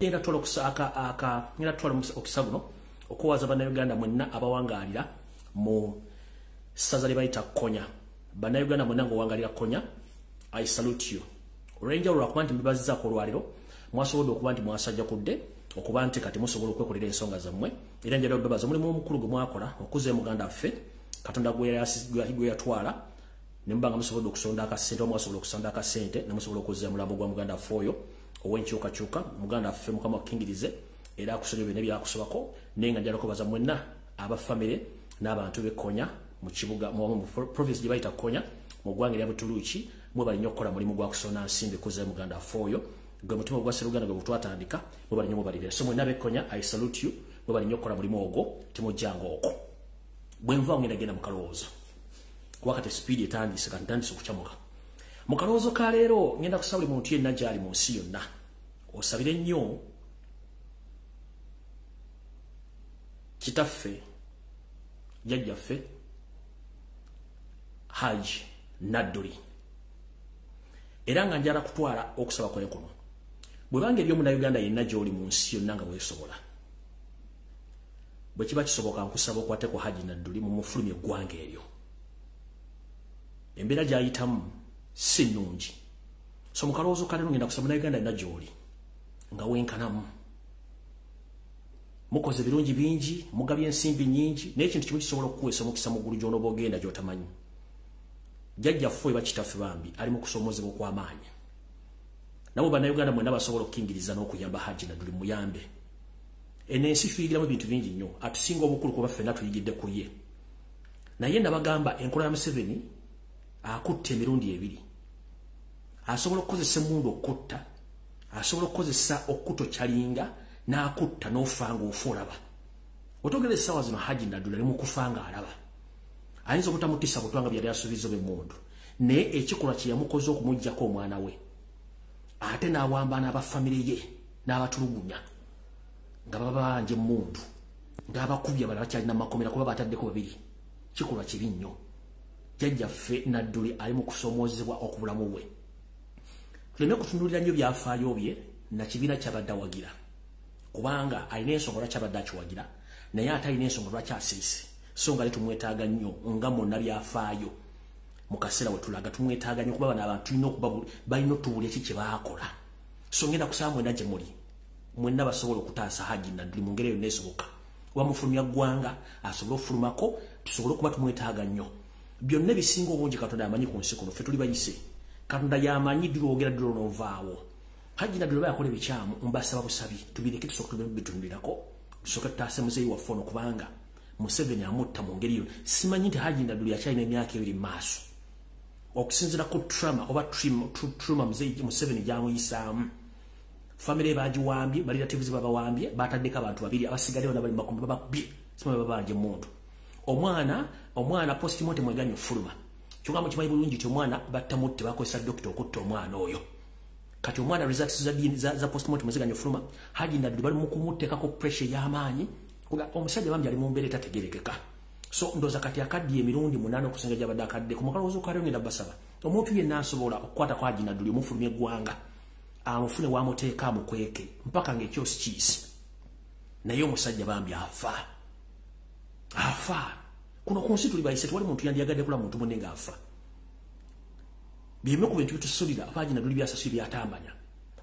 Ngenda tulo kusaka ngenda tulo okusabuno okuwaza bannayuganda mwenna abawangalira mu saza libayita Konya. Bannayuganda mwenna ngowangalira Konya, I salute you. Orenja olwakuba nti mbibazizzaako olwaliro mwasobodde okuba nti mwasajja kudde okuba nti kati musobola okwekolera ensonga zammwe era njagala obebaza omulimu omukulu gwe mwakola okuza muganda ffe Katonda gwe yatwala ne mbanga musobodde okusonda akasente oba mwasobola okusonda akasente ne musobola okuzza mulambo gwa muganda ffe oyo owenkyukakyuka muganda ffe Mukama akingirize era akusonye byonna byakusobako naye nga njagala kubaza mwenna abafamile n'abantu b'Ekonya mu kibuga mu province gye bayita Konya mu ggwanga lya Butuluki mwe bali nnyo okukola mulimu gwa kusona nsimbi kuza muganda ffe oyo gwe mutima gwa Sseruganda gwe butwatandika mwe bali nnyo mubalire so mwenna b'Ekonya I salute you mwe bali nnyo okukola mulimu ogwo timujjango okwo bwe nva ngenda mu kalowoozo wakati speed etandise kati ntandise okucamuka mu kalowoozo ka leero ngenda kusaba buli muntu yenna gy'ali mu nsi yonna osabire nnyo kitaffe jjajjaffe Haji Nadduli era nga njala kutwala okusaba kwe kuno bwe bange eby'omunnayuganda yenna gy'oli mu nsi yonna nga weesobola bwe kiba kisoboka nkusaba okwate ku Haji Nadduli mu mufulumya eggwanga eryo embeera gy'ayitamu si nnungi so mu kalowoozo kalero ngenda kusaba munnayuganda yenna gy'oli nga wenkanamu mukoze birungi bingi mugabye ensimbi nnyingi naye ekintu kimu kisobola okukuweesa omukisa mu ggulu gy'onooba ogenda gy'otamanyi jjajjaffe oba kitaffe bambi ali mu kusoomozebwa okw'amaanyi nabo bannayuganda mwenna basobola okukingiriza n'okuyamba Haji Nadduli muyambe eno ensi tuyigiramu ebintu bingi nnyo atusinga obukulu kuba ffenna tuyigidde ku ye naye nabagamba enkola ya Museveni akutte emirundi ebiri asobola okukozesa emmundu okutta asobola okukozesa okutokyalinga n'akutta n'ofanga ofuolaba otogera essaawa zino Haji Nadduli ali mu kufanga alaba ayinza okutamutisa butwanga byali asuubizo b'emmundu naye ekikolwa kye yamukoze okumuggyako omwana we ate n'awamba n'abafamire ye n'abatulugunya nga babanja emmundu ng'abakubye abalala bakyalina makomera kuba bataddeko babiri kikolwa kibi nnyo jjajjaffe Nadduli ali mu kusomoozebwa okubulamu bwe tuleme kutunuulira nnyo byafaayo bye na kibiina kyabadde awagira kubanga alina ensonga lwaki abadde akiwagira naye ate alina ensonga lwaki asirise so nga tumwetaaga nnyo nga mwonna byafaayo mu kaseera we tulaga tumwetaaga nnyo kuba bano abantu tulina okuba balina otuwulya ki kye baakola so ngenda kusaba mwenna gye muli mwenna basobola okutaasa Haji Nadduli mu ngeri yonna esoboka oba mufulumya ggwanga asobole okufulumako tusobole okuba tumwetaaga nnyo byonna ebisinga obungi Katonda yamanyi ku nsi kuno ffe tuli bayise Katonda yamanyi dulwogera ddulo n'ovaawo Haji Nadduli oba yakola ebikyamu mbasaba busabi tubireke tusooke tubitunulirako tusooke tutaase muzeeyi waffe ono kubanga Museveni amutta mu ngeri yo simanyi nti Haji Nadduli akyalina emyaka ebiri mu maaso okusinziira ku trauma oba trauma muzeeyi Museveni gy'amuyisaamu famire bagiwambye baliratives babawambye bataddeko abantu babiri abasigaddeyo nabali makombe babakubye simanyi babanja emmundu omwana postmortem mweganyo fuluma kyogamba kimanyi bulungi ti omwana battamutte bakozesa dokita okutta omwana oyo kati omwana results za postmortem ziganyo fuluma Haji Nadduli bali mu kumutteekako pressure y'amaanyi omusajja bambi ali mu mbeera etategerekeka so ndooza kati akaddiye emirundi 8 okusinga gy'abadde akadde ku mukalowoozo kalero ngenda basaba omuntu yenna asobola okukwata ku Haji Nadduli omufulumya eggwanga amufune wamuteeka amukweke mpaka ng'ekyosi kiisi naye omusajja bambi afa kuno ku nsi tuli bayise tewali muntu yandiyagadde kula muntu munne ng'afa byemu ku bintu bitusulira Haji Nadduli byasasuli byatambanya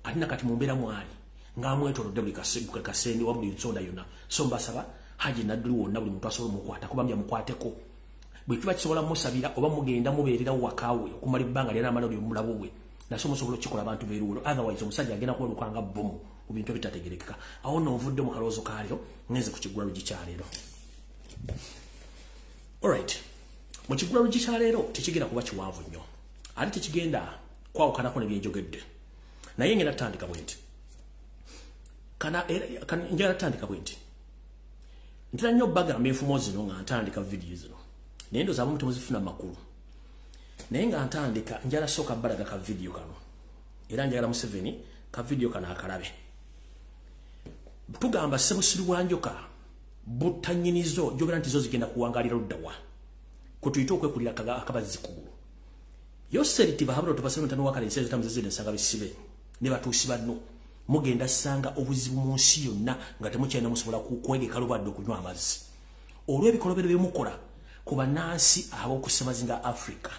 ate nakati mu mbeera mwali ng'amwetoolodde buli kasende wa buli nsonda yonna so mbasaba Haji Nadduli wonna buli muntu asobola omukwata kuba byamukwateko bwe kiba kisobola musabira oba mugenda mubeererawo wakaawe okumala ebbanga lyana amala oli omulabu bwe naso musobola okukikola abantu beeruulo otherwise omusajja agenda kuwalukanga bomu mu bintu ebitategerekeka awo nno nvudde mu kalowoozo kaaliro ngenze ku kiggwa lugi kyaleero alright mu kiggwa lugi kyaleero tekigenda kuba kiwanvu nnyo ate tekigenda kwawukanako ne byenjogedde naye ngenda tutandika bwe nti njagala tutandika bwe nti ntera nnyo bagamba enfumo zino nga ntandika vidiyo zino naye ndooza abamu temuzifuna makulu naye nga ntandika njala sooka balaga ka vidiyo kano era njagala Museveni ka vidiyo kano akalabe tugamba Ssebusiru wa Njoka butanyinizo jogera nti zo zigenda kuwangalira luddawa kutuyita okwekulira akabazzikulu yo seriti bahabula tubasema ntano wakale nseze tamuzeze nsanga bisibe ne batuusi banno mugenda sanga obuzibu mu nsi yonna nga temukyalina musobola kwegeka lubadde okunywa amazzi olw'ebikolobero byemukola ku bannansi ab'okusemazinga Africa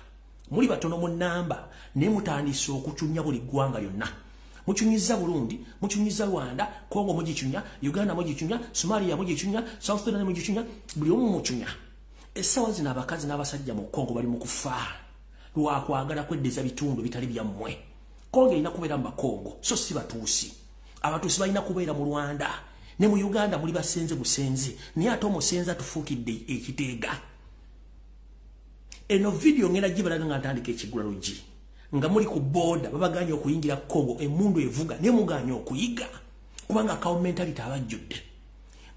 muli batono mu nnamba naye mutandise okucunya buli ggwanga yonna muchunyiza Burundi muchunyiza Rwanda Kongo mugichunya Uganda mugichunya Somalia mugichunya South Sudan mugichunya buli omu muchunya esawa zina abakazi n'abasajja mu Kongo bali mu kufa lwakwagala kweddeza bitundu bitali byammwe Kongo ina kubeera mu Kongo so si batuusi abatuusi balina kubeera mu Rwanda ne mu Uganda muli basenze busenze naye ate omusenza tufuukidde ekiteega eno video ngenda gibalaga nga ntandika ekigula lugi nga muri ku boda babaganye okuyingira Kongo emundu evuga ne muganye okuyiga kubanga kawo mentality abajjudde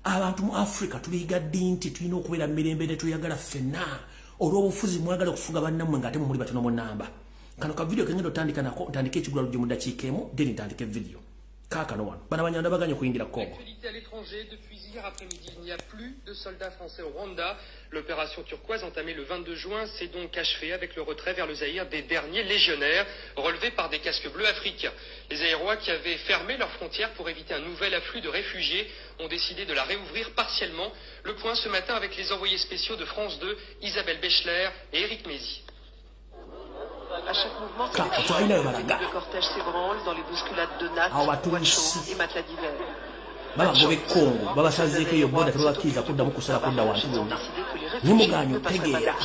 abantu mu Africa tuliga dinti tulina okubeera mirembe ne tuyagala fenna olw'obufuzi mwagala okufuga bannammwe nga ate muri batono mu namba kano ka video kengendo tandika nako ntandike ekigula lugi mu dakiika emu then ntandike video kakano wano bana banyanda baganye okuyingira Kongo. Hier après-midi, il n'y a plus de soldats français au Rwanda. L'opération turquoise entamée le 22 juin s'est donc achevée avec le retrait vers le Zaïre des derniers légionnaires relevés par des casques bleus africains. Les Zaïrois qui avaient fermé leurs frontières pour éviter un nouvel afflux de réfugiés ont décidé de la réouvrir partiellement. Le point ce matin avec les envoyés spéciaux de France 2, Isabelle Bechler et Éric Mézy. À chaque mouvement, le cortège s'ébranle dans les bousculades de nattes, Watchon et matelas d'hiver. Baba gobe Kongo baba sazeko yo boda tubakiza kudda mukusala kudda wantu bonna nimuganyo tegeera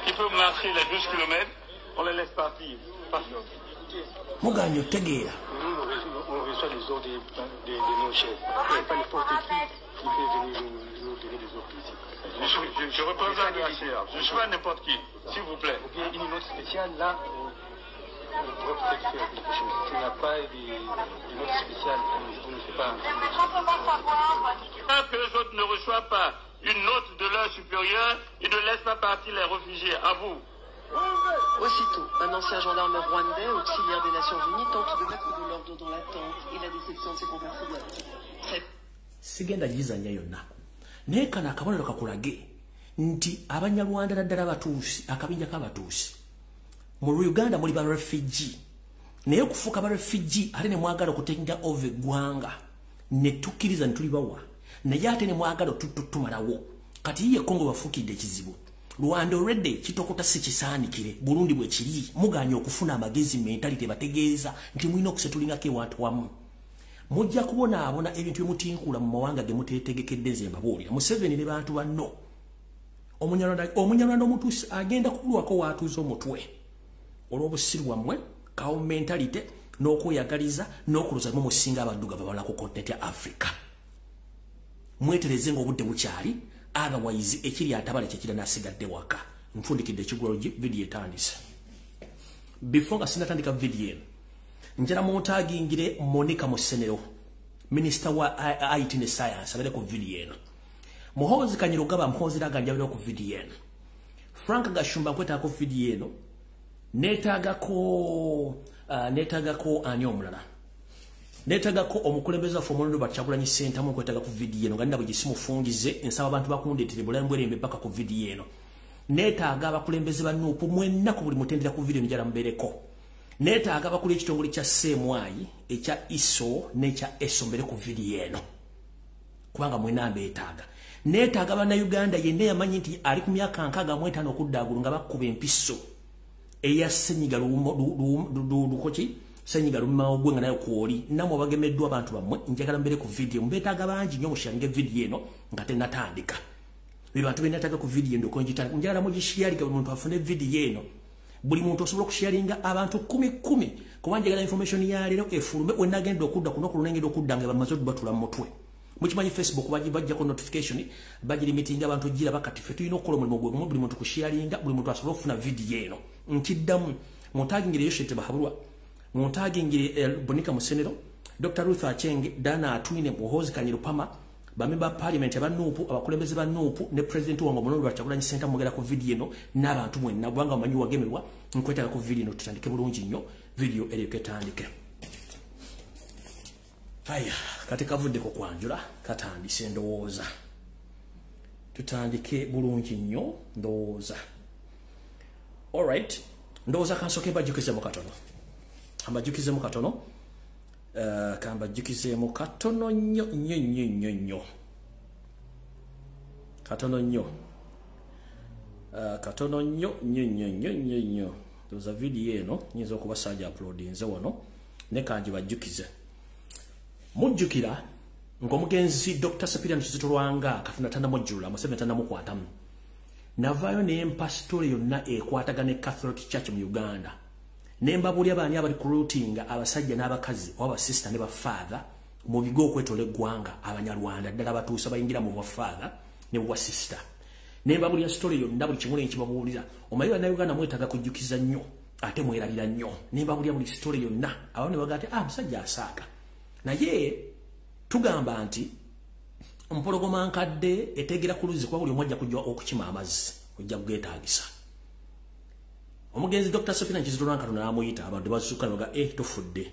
il peut marcher les 12 km on les laisse partir muganyo tegeera on reçoit les ordres de nos chefs et pas n'importe qui peut venir nous donner des ordres ici je représente la CA je suis pas n'importe qui s'il vous plaît ou bien une note spéciale là on pourrait peut-être faire quelque chose. Si on n'a pas de note spéciale, on ne fait pas. Tant que les autres ne reçoivent pas une note de leur supérieur, ils ne laissent pas partir les réfugiés. À vous. Aussitôt, un ancien gendarme rwandais, auxiliaire des Nations Unies, tente de mettre de l'ordre dans l'attente et la déception de ses compatriotes. Sigenda gizanya yonna. Naye kana akabonero kakulage nti Abanyarwanda naddala abatuusi akabinja k'abatuusi mu Uganda muli ba refugee naye okufuuka ba refugee ate ne mwagala okutenga over eggwanga ne tukkiriza ne tulibawa naye ate ne mwagala tumalawo kati ye Kongo bafuukidde ekizibu Rwanda already kitokota si kisaanikire Burundi bwe kiri muganye okufuna amagezi mentality bategeeza nti mulina okusetulingako ewantu wamu mujja kubonaabona ebintu byemutinkula mu mawanga ge muteetegekedde nze mbabuulira Museveni ne bantu banno Omunyarwanda omutuusi agenda kulwako waatuuza omutwe olw'obusiru wammwe kawo mentality n'okweyagaliza n'okuluza mu musinga abaddugavu abala ku continent ya Africa mwetereze ng'obudde bukyali otherwise ekiri atabale kye kira n'asigadde waka nfundikidde ekigwalo video etandise before nga sinatandika video eno njala muntagingire Monica Musenero Minister wa IT ne Science abere ku video eno Muhoozi Kanyirugaba Muhoozira ganjabire ku video eno Frank Gashumba kweta ku video eno netagako ani omulala netagako omukulembeza fomondo Kyagulanyi Center mu kwetaga ku video eno nganda bugisimufungize ensaba abantu bakundeetere bulambwerembe paka ku video eno netaga abakulembeze banuupu mwenna ku buli mutendera ku video njala mbereko netaga bakuli ekitongole kya CMY ekya ISO n'ekya ESO mbere ku video eno kubanga mwenna mbeetaaga netaga bana Uganda yenna yamanyi nti ali ku myaka 65 okuddagulu nga bakuba empiso eya senyiga lukoki senyiga lumawogwe nga nayo kuoli namwe bagemeddwa abantu bamwe njagala mbere ku video mbetaaga bangi nnyo mushange video eno nga tenatandika bibantu benataga ku video ndo konjitana njagala mugisharinga buli muntu afune video eno buli muntu osobola okusharinga abantu 10 kuba njagala information ya leero efulume wenagenda okudda kuno kulunengenda okudda nga bamaze batula mu mutwe mukimanyi Facebook bajja ko notification bajiri meeting abantu gira bakati fe tulina okukola mulimo gwe buli muntu kusharinga buli muntu asobola okufuna video eno nkiddamu muntagingire Yoshete Bahabulwa muntagingire Bonika Musenero Dr. Ruth Achenge Dana Atwine Muhoozi Kanyirupama bamemba parliament abanuupu abakulembeze banuupu ne president wango Mulondo Kyagulanyi Center mugera ku video eno n'abantu mwenna bwanga manyi wagemerwa nkwetaka ku video eno tutandike bulungi nnyo video eriketandike haya katika vudde ko kwanjula katandise ndowooza tutandike bulungi nnyo ndowooza alright ndowooza kansoke bajukize mu katono ambajukize mu katono kamba jukizemu katono nnyo katono nnyo tuza video eno nyinza okubasajja uploadinze wano ne kanji bajjukize mujjukira ng'omugenzi Dr. Sapirian Kizito Lwanga Katonda tannamujjula Museveni tannamukwatamu navaayo nempa story yonna ekwatagana Catholic Church mu Uganda nembabulya baani abali kurutinga abasajja n'abakazi oba sister ne bafather mu bigo okwetola eggwanga Abanyarwanda ddala batuusa bayingira mu bafather ne bwa sister nembabulya story yonna buli kimu n'ekibabuulira omanyi Bannayuganda mwetaaga kujjukiza nnyo ate mwerabira nnyo nembabulya buli story yonna abamu ne bagaa ati musajja asaaka naye tugamba nti mpologoma nkadde etegera ku luzzi kwa buli omu ajja kujja okukima amazzi ojja kugeetaagisa omugenzi Dr. Sapirian Kizito Lwanga Katonda n'amuyita abantu basuka noga tufudde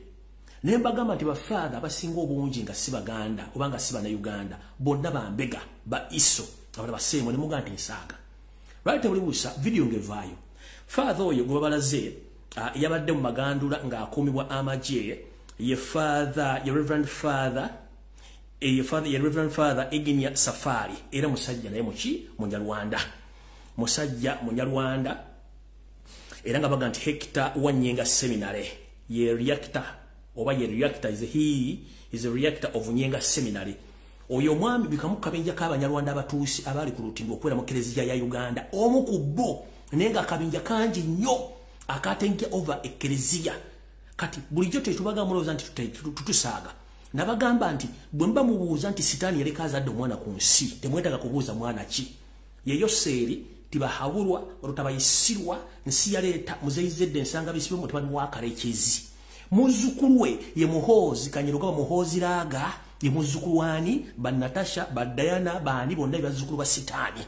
ne mbagamba nti bafaada abasinga obungi nga si Baganda oba nga si Bannayuganda bonna bambega ba iso abala baseemo ne muga nti nsaaga lwali tebulibuusa video ngevaayo faatha oyo gwe babalaze yabadde mu Magandula ng'akuumibwa amagye ye Reverend Father Eginia Safari era musajja naye muki Munyarwanda musajja Munyarwanda era nga baga nti Hector Wanyenga Seminary ye reactor is a reactor of Nyenga Seminary oyo mwami bikamukabenja k'Abanyarwanda abatuusi abali ku lutimbo okwera mu Eklezia ya Uganda omu ku bo nenga akabenja kangi nnyo akatenke over Eklezia kati bulijjo tetubaga mulowooza nti tutusaaga nabagamba nti bwe mba mubuuza nti sitaani yaleka azadde omwana ku nsi temwetaaga kubuuza mwana ki yeyo seeri tibahawulwa olutabayisirwa nsi yaleeta muzeyizedde ensanga bisibwe mu tebali wakarekezi muzzukulu we ye Muhoozi Kanyiruga Muhoozi Laaga ye muzzukulu wani Natasha Diana baani bonna bazzukulu ba sitaani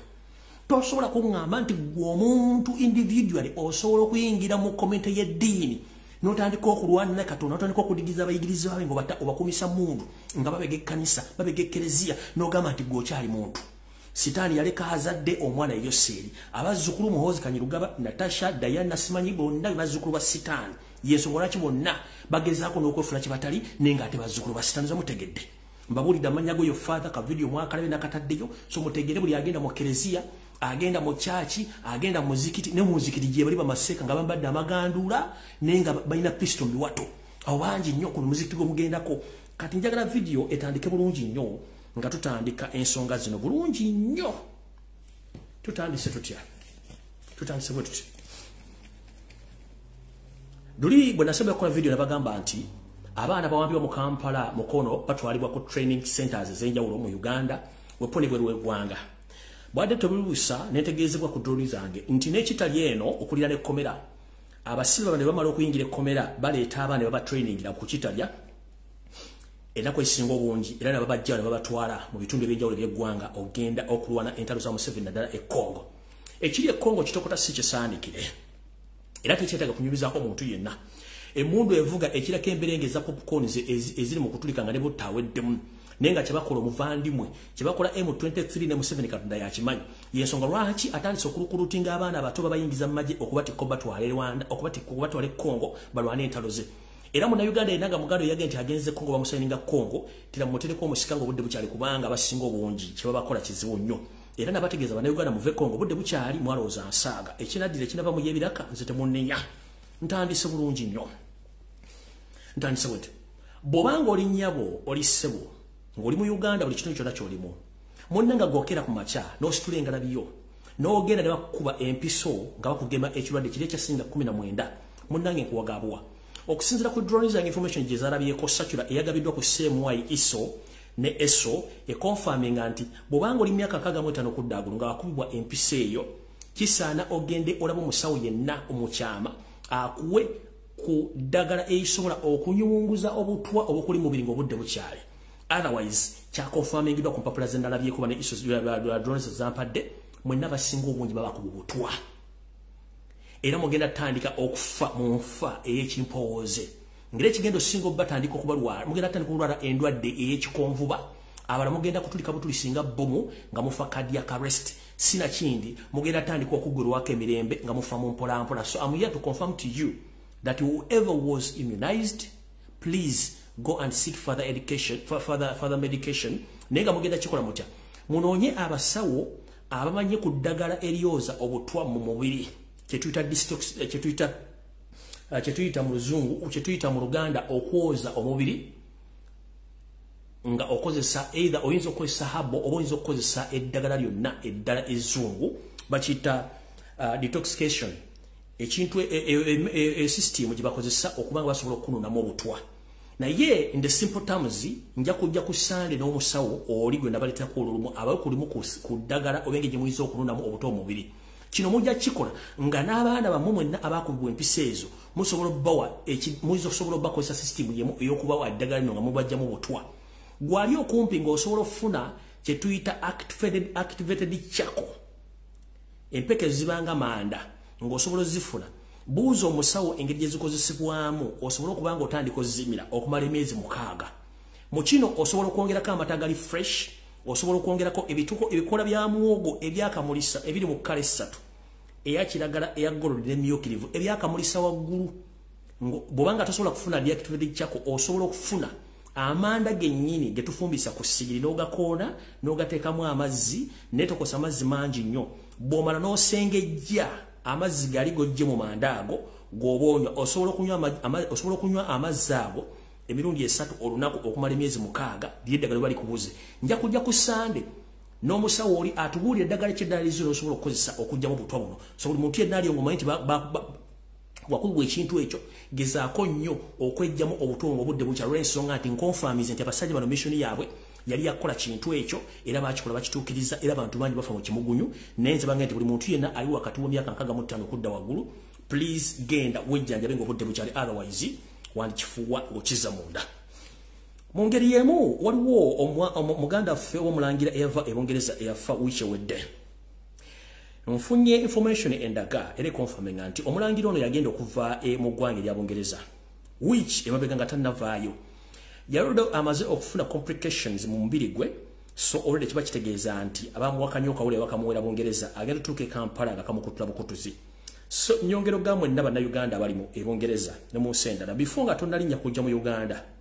tosobola kuŋŋamba nti omuntu individually osobola okuyingira mu kommente y'eddiini n'otandika okulwana Katonda n'otandika okudigiza abayigiriza babe obakumisa mundu nga babega ekkanisa babega Eklezia n'ogamba nti gwokyali muntu sitaani yaleka azadde omwana Yoseeri abazzukulu Muhoozi Kanyiruga Natasha Diana simanyi bonna bazzukulu ba sitaani yensonga lwaki bonna bagezaako n'okwefuna kye batali nenga ate bazzukulu ba sitaani zamutegedde mbabulidde amannya go yo Father ka video mwakalabe nakataddeyo so mutegere buli agenda mu Eklezia agenda mu chachi agenda mu muzikiti ne muzikiti gye bali bamaseka nga bambadde amagandula nenga balina pisto miwato awo bangi nnyo ku muzikiti go mugendako kati njagala video etandike bulungi nnyo nga tutandika ensonga zino bulungi nnyo tutandise tutya duli bwe nasaba okukola video nabagamba nti abaana bawambibwa mu Kampala mukono batwalibwa ku training centers ez'enjawulo mu Uganda weponi bwe lw'eggwanga bwadde tebubuusa netegeezebwa ku droni zange nti n'ekitali eno okulira n'ekkomera abasibe ne bamala okuyingira ekkomera baleeta abaana ne baba trainingira ku kitalya ennaku ezisinga obungi era ne babajja ne babatwala mu bitundu eby'enjawulo by'eggwanga ogenda okulwana entalo za Museveni naddala e Congo ekiri e Congo kitokota si kisaandikire era tekyetaaga kunyumizaako omuntu yenna emundu evuga ekirako emberenge za popcorn eziri mu kutulika nga ne butaweddemu nenga kyebakola omuvandimwe kyebakola M23 ne Museveni Katonda yakimanyi yensonga lwaki atandise okulukurutinga abaana abato babayingiza mu magye okubatikko batwale Rwanda okubatikko batwale Congo balwane entalo ze era mu Uganda enanga mugado yagenda nti agenze Congo bamusayininga Congo tira mutereko omusika ngo obudde bukyali kubanga abasinga obungi kyebabakola kizibu nnyo era nabategeeza Bannayuganda muve Congo obudde bukyali mwalowooza nsaaga ekinaddire kinava mu yebiraka nze temunnenya ntandise bulungi nnyo ntandise bwete bw'obanga oli nnyabo oli ssebo ng'oli mu Uganda buli kitundu kyonna ky'olimu munnanga gwokera ku makya n'ositula engala biyo n'ogenda ne bakukuba empiso nga bakugema ekirwadde kiri ekyasinga 19 munnange nkuwagaabwa okusinziira ku drone zange information gye zaalabyeko Sakula eyagabiddwa ku CMY ISO ne ESO econfirminga nti bw'obanga oli myaka 65 okuddagulu nga wakubibwa empiso eyo kisaana ogende olaba omusawo yenna omukyama akuwe ku ddagala erisobola okunyunguza obutwa obukuli mu mubiri ng'obudde bukyali otherwise kyakonfirmingidwa ku mpapula ze ndalabyeko bane ISO drones zampadde mwenna basinga obungi baba ku butwa era mugenda tandika okufa mu nfa ey'ekimpowooze ngire ekigendo singo batandika okubalwala mugenda tandika okulwala endwadde ey'ekikonvuba abala mugenda kutulika butulisinga bomu nga mufa cardiac arrest sina kindi mugenda tandika okugulwako emirembe nga mufa mu mpolampola so I'm here to confirm to you that whoever was immunized please go and seek further education, further medication. Nega mugenda kikola mutya. Munoonye abasawo abamanye ku ddagala eryoza obutwa mu mubiri. Kyetuyita mu luzungu, kyetuyita mu Luganda okwoza omubiri. Nga okozesa either oyinza okukozesa habo oba oyinza okukozesa eddagala lyonna eddala ezzungu bakiyita detoxification ekintu system gye bakozesa okuba nga basobola okunuunamu obutwa naye in the simple terms nja kujja ku Sande n'omusawo oli gwe nabaleetako olulumu abayo kulimu ku ddagala obenga gye muyinza okunuunamu obutwa omubiri kino mujja kikola nga n'abaana bammwe mwenna abakubibwa empisa ezo musobola obbawa muyinza okusobola obbakozesa system ey'okubawa eddagala lino nga mubajjamu obutwa gwali okumpi ng'osobola okufuna kye tuyita activated charcoal empeke zibanga manda ng'osobola ozifuna buuza omusawo engeri gye zikozesebwamu osobola okuba nga otandika ozimira okumala emyezi 6 mu kino osobola okwongerako amata gali fresh osobola okwongerako ebikola bya muwogo ebyakamulisa ebiri mu kkala 3 eya kiragala eya gold n'emyukirivu ebyakamulisa waggulu bw'obanga tosobola kufuna deactivated charcoal osobola okufuna amanda gennyini getufumbisa ku sigiri n'ogakoona n'ogateekamu amazzi netokosa amazzi mangi nnyo bw'omala n'osengejja amazzi gali gojje mu manda ago g'oba osobola okunywa amazzi ago emirundi 3 olunaku okumala emyezi 6 lyeddagala bali kubuze nja kujja ku Sande n'omusawo oli atubuulira eddagala ky'eddala liziro osobola okukozesa okujjamu obutwa buno so buli muntu yenna ali omumanyi nti wakubwa ekintu ekyo gezaako nnyo okwejjamu obutongo obudde bukya lw'ensonga nti nkonfamize nti abasajja bano missoni yaabwe yali yakola kintu ekyo era bakikola bakituukiriza era abantu bangi bafa mu kimugunyu nenze bange nti buli muntu yenna ali wakati w'emyaka 65 okudda waggulu please genda wejjanjabe ng'obudde bukyali otherwise wandikifuuwa ng'okiza munda mu ngeri y'emu waliwo omuganda waffe ow'omulangira eyava e Bungereza eyafa wiiki ewedde nfunye information endaga ere confirming nti omulangira ono yagenda okuva mu ggwanga erya Bungereza which emabega nga tannavaayo yaludde amaze okufuna complications mu mubiri gwe so already kiba kitegeeza nti abamuwakanya okawule bakamuwera Bungereza agenda tuuka e Kampala nga kamukutula bukutuzi so nyongero gamwe nna bannayuganda abali mu Bungereza ne mu nsi endala before nga tonnalinnya kujja mu Uganda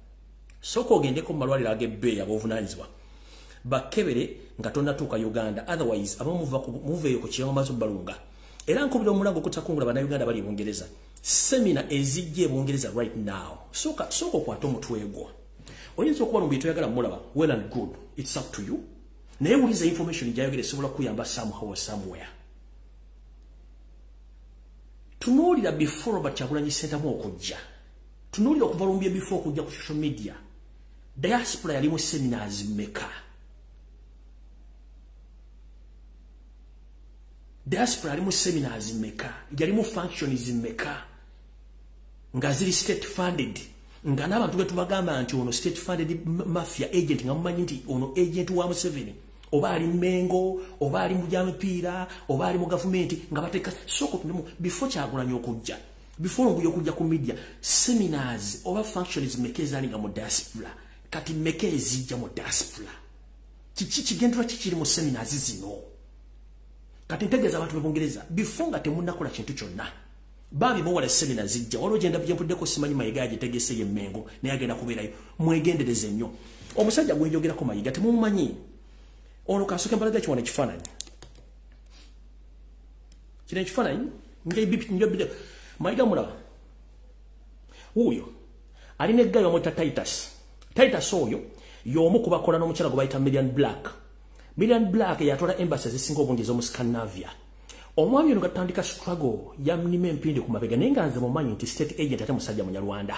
soko ogendeko mu malwaliro ag'ebbeeyi ab'obuvunaanyizibwa bakebere nga tonnatuuka Uganda otherwise abamuveeyo ku kiyama maze balunga era nkubira omulago okutakungula bannayuganda bali e Bungereza semina ezijja e Bungereza right now soka okwata omutwe gwo oyinza okuba lumbi toyagala mulaba well and good it's up to you naye wuliza information gyayogera esobola kuyamba somehow or somewhere tunuulira before Kyagulanyi Ssentamu okujja tunuulira okuva lumbi before okujja ku social media diaspora yalimu seminars mmeka diaspora yalimu seminars mmeka yalimu functions mmeka nga ziri state funded nga n'abantu be tubagamba nti ono state funded mafia agent nga mumanyi nti ono agent wa Museveni oba ali Mengo oba ali mu gyamipiira oba ali mu gavumenti nga bateeka soko tunemu before Kyagulanyi okujja before nguyo okujja ku media seminars oba functions mmeka ezalinga mu diaspora kati mmeka ezijja mu diaspora kigendera kikiri mu seminars zino kati ntegeeza abantu be Bungereza before nga temunnakola kintu kyonna babi bowala seminars zijja waliwo genda byempuddeko simanyi Mayiga agitegese ye Mengo naye agenda kubeerayo mwegendereze nnyo omusajja gwenjogerako Mayiga temumumanyi ono kasooke mbalaga kiwana ekifaananyi kino ekifaananyi njobide Mayiga mulaba wuuyo alina eggayo omweta Titus oyo y'omu kubakola n'omukyala gwe bayita Million Black yatwala embassy ezisinga obungi ez'omu Scandinavia omwami ono gatandika struggle yamnima empindi ku mabega naye nga nze mumanyi nti state agent ate musajja Munyarwanda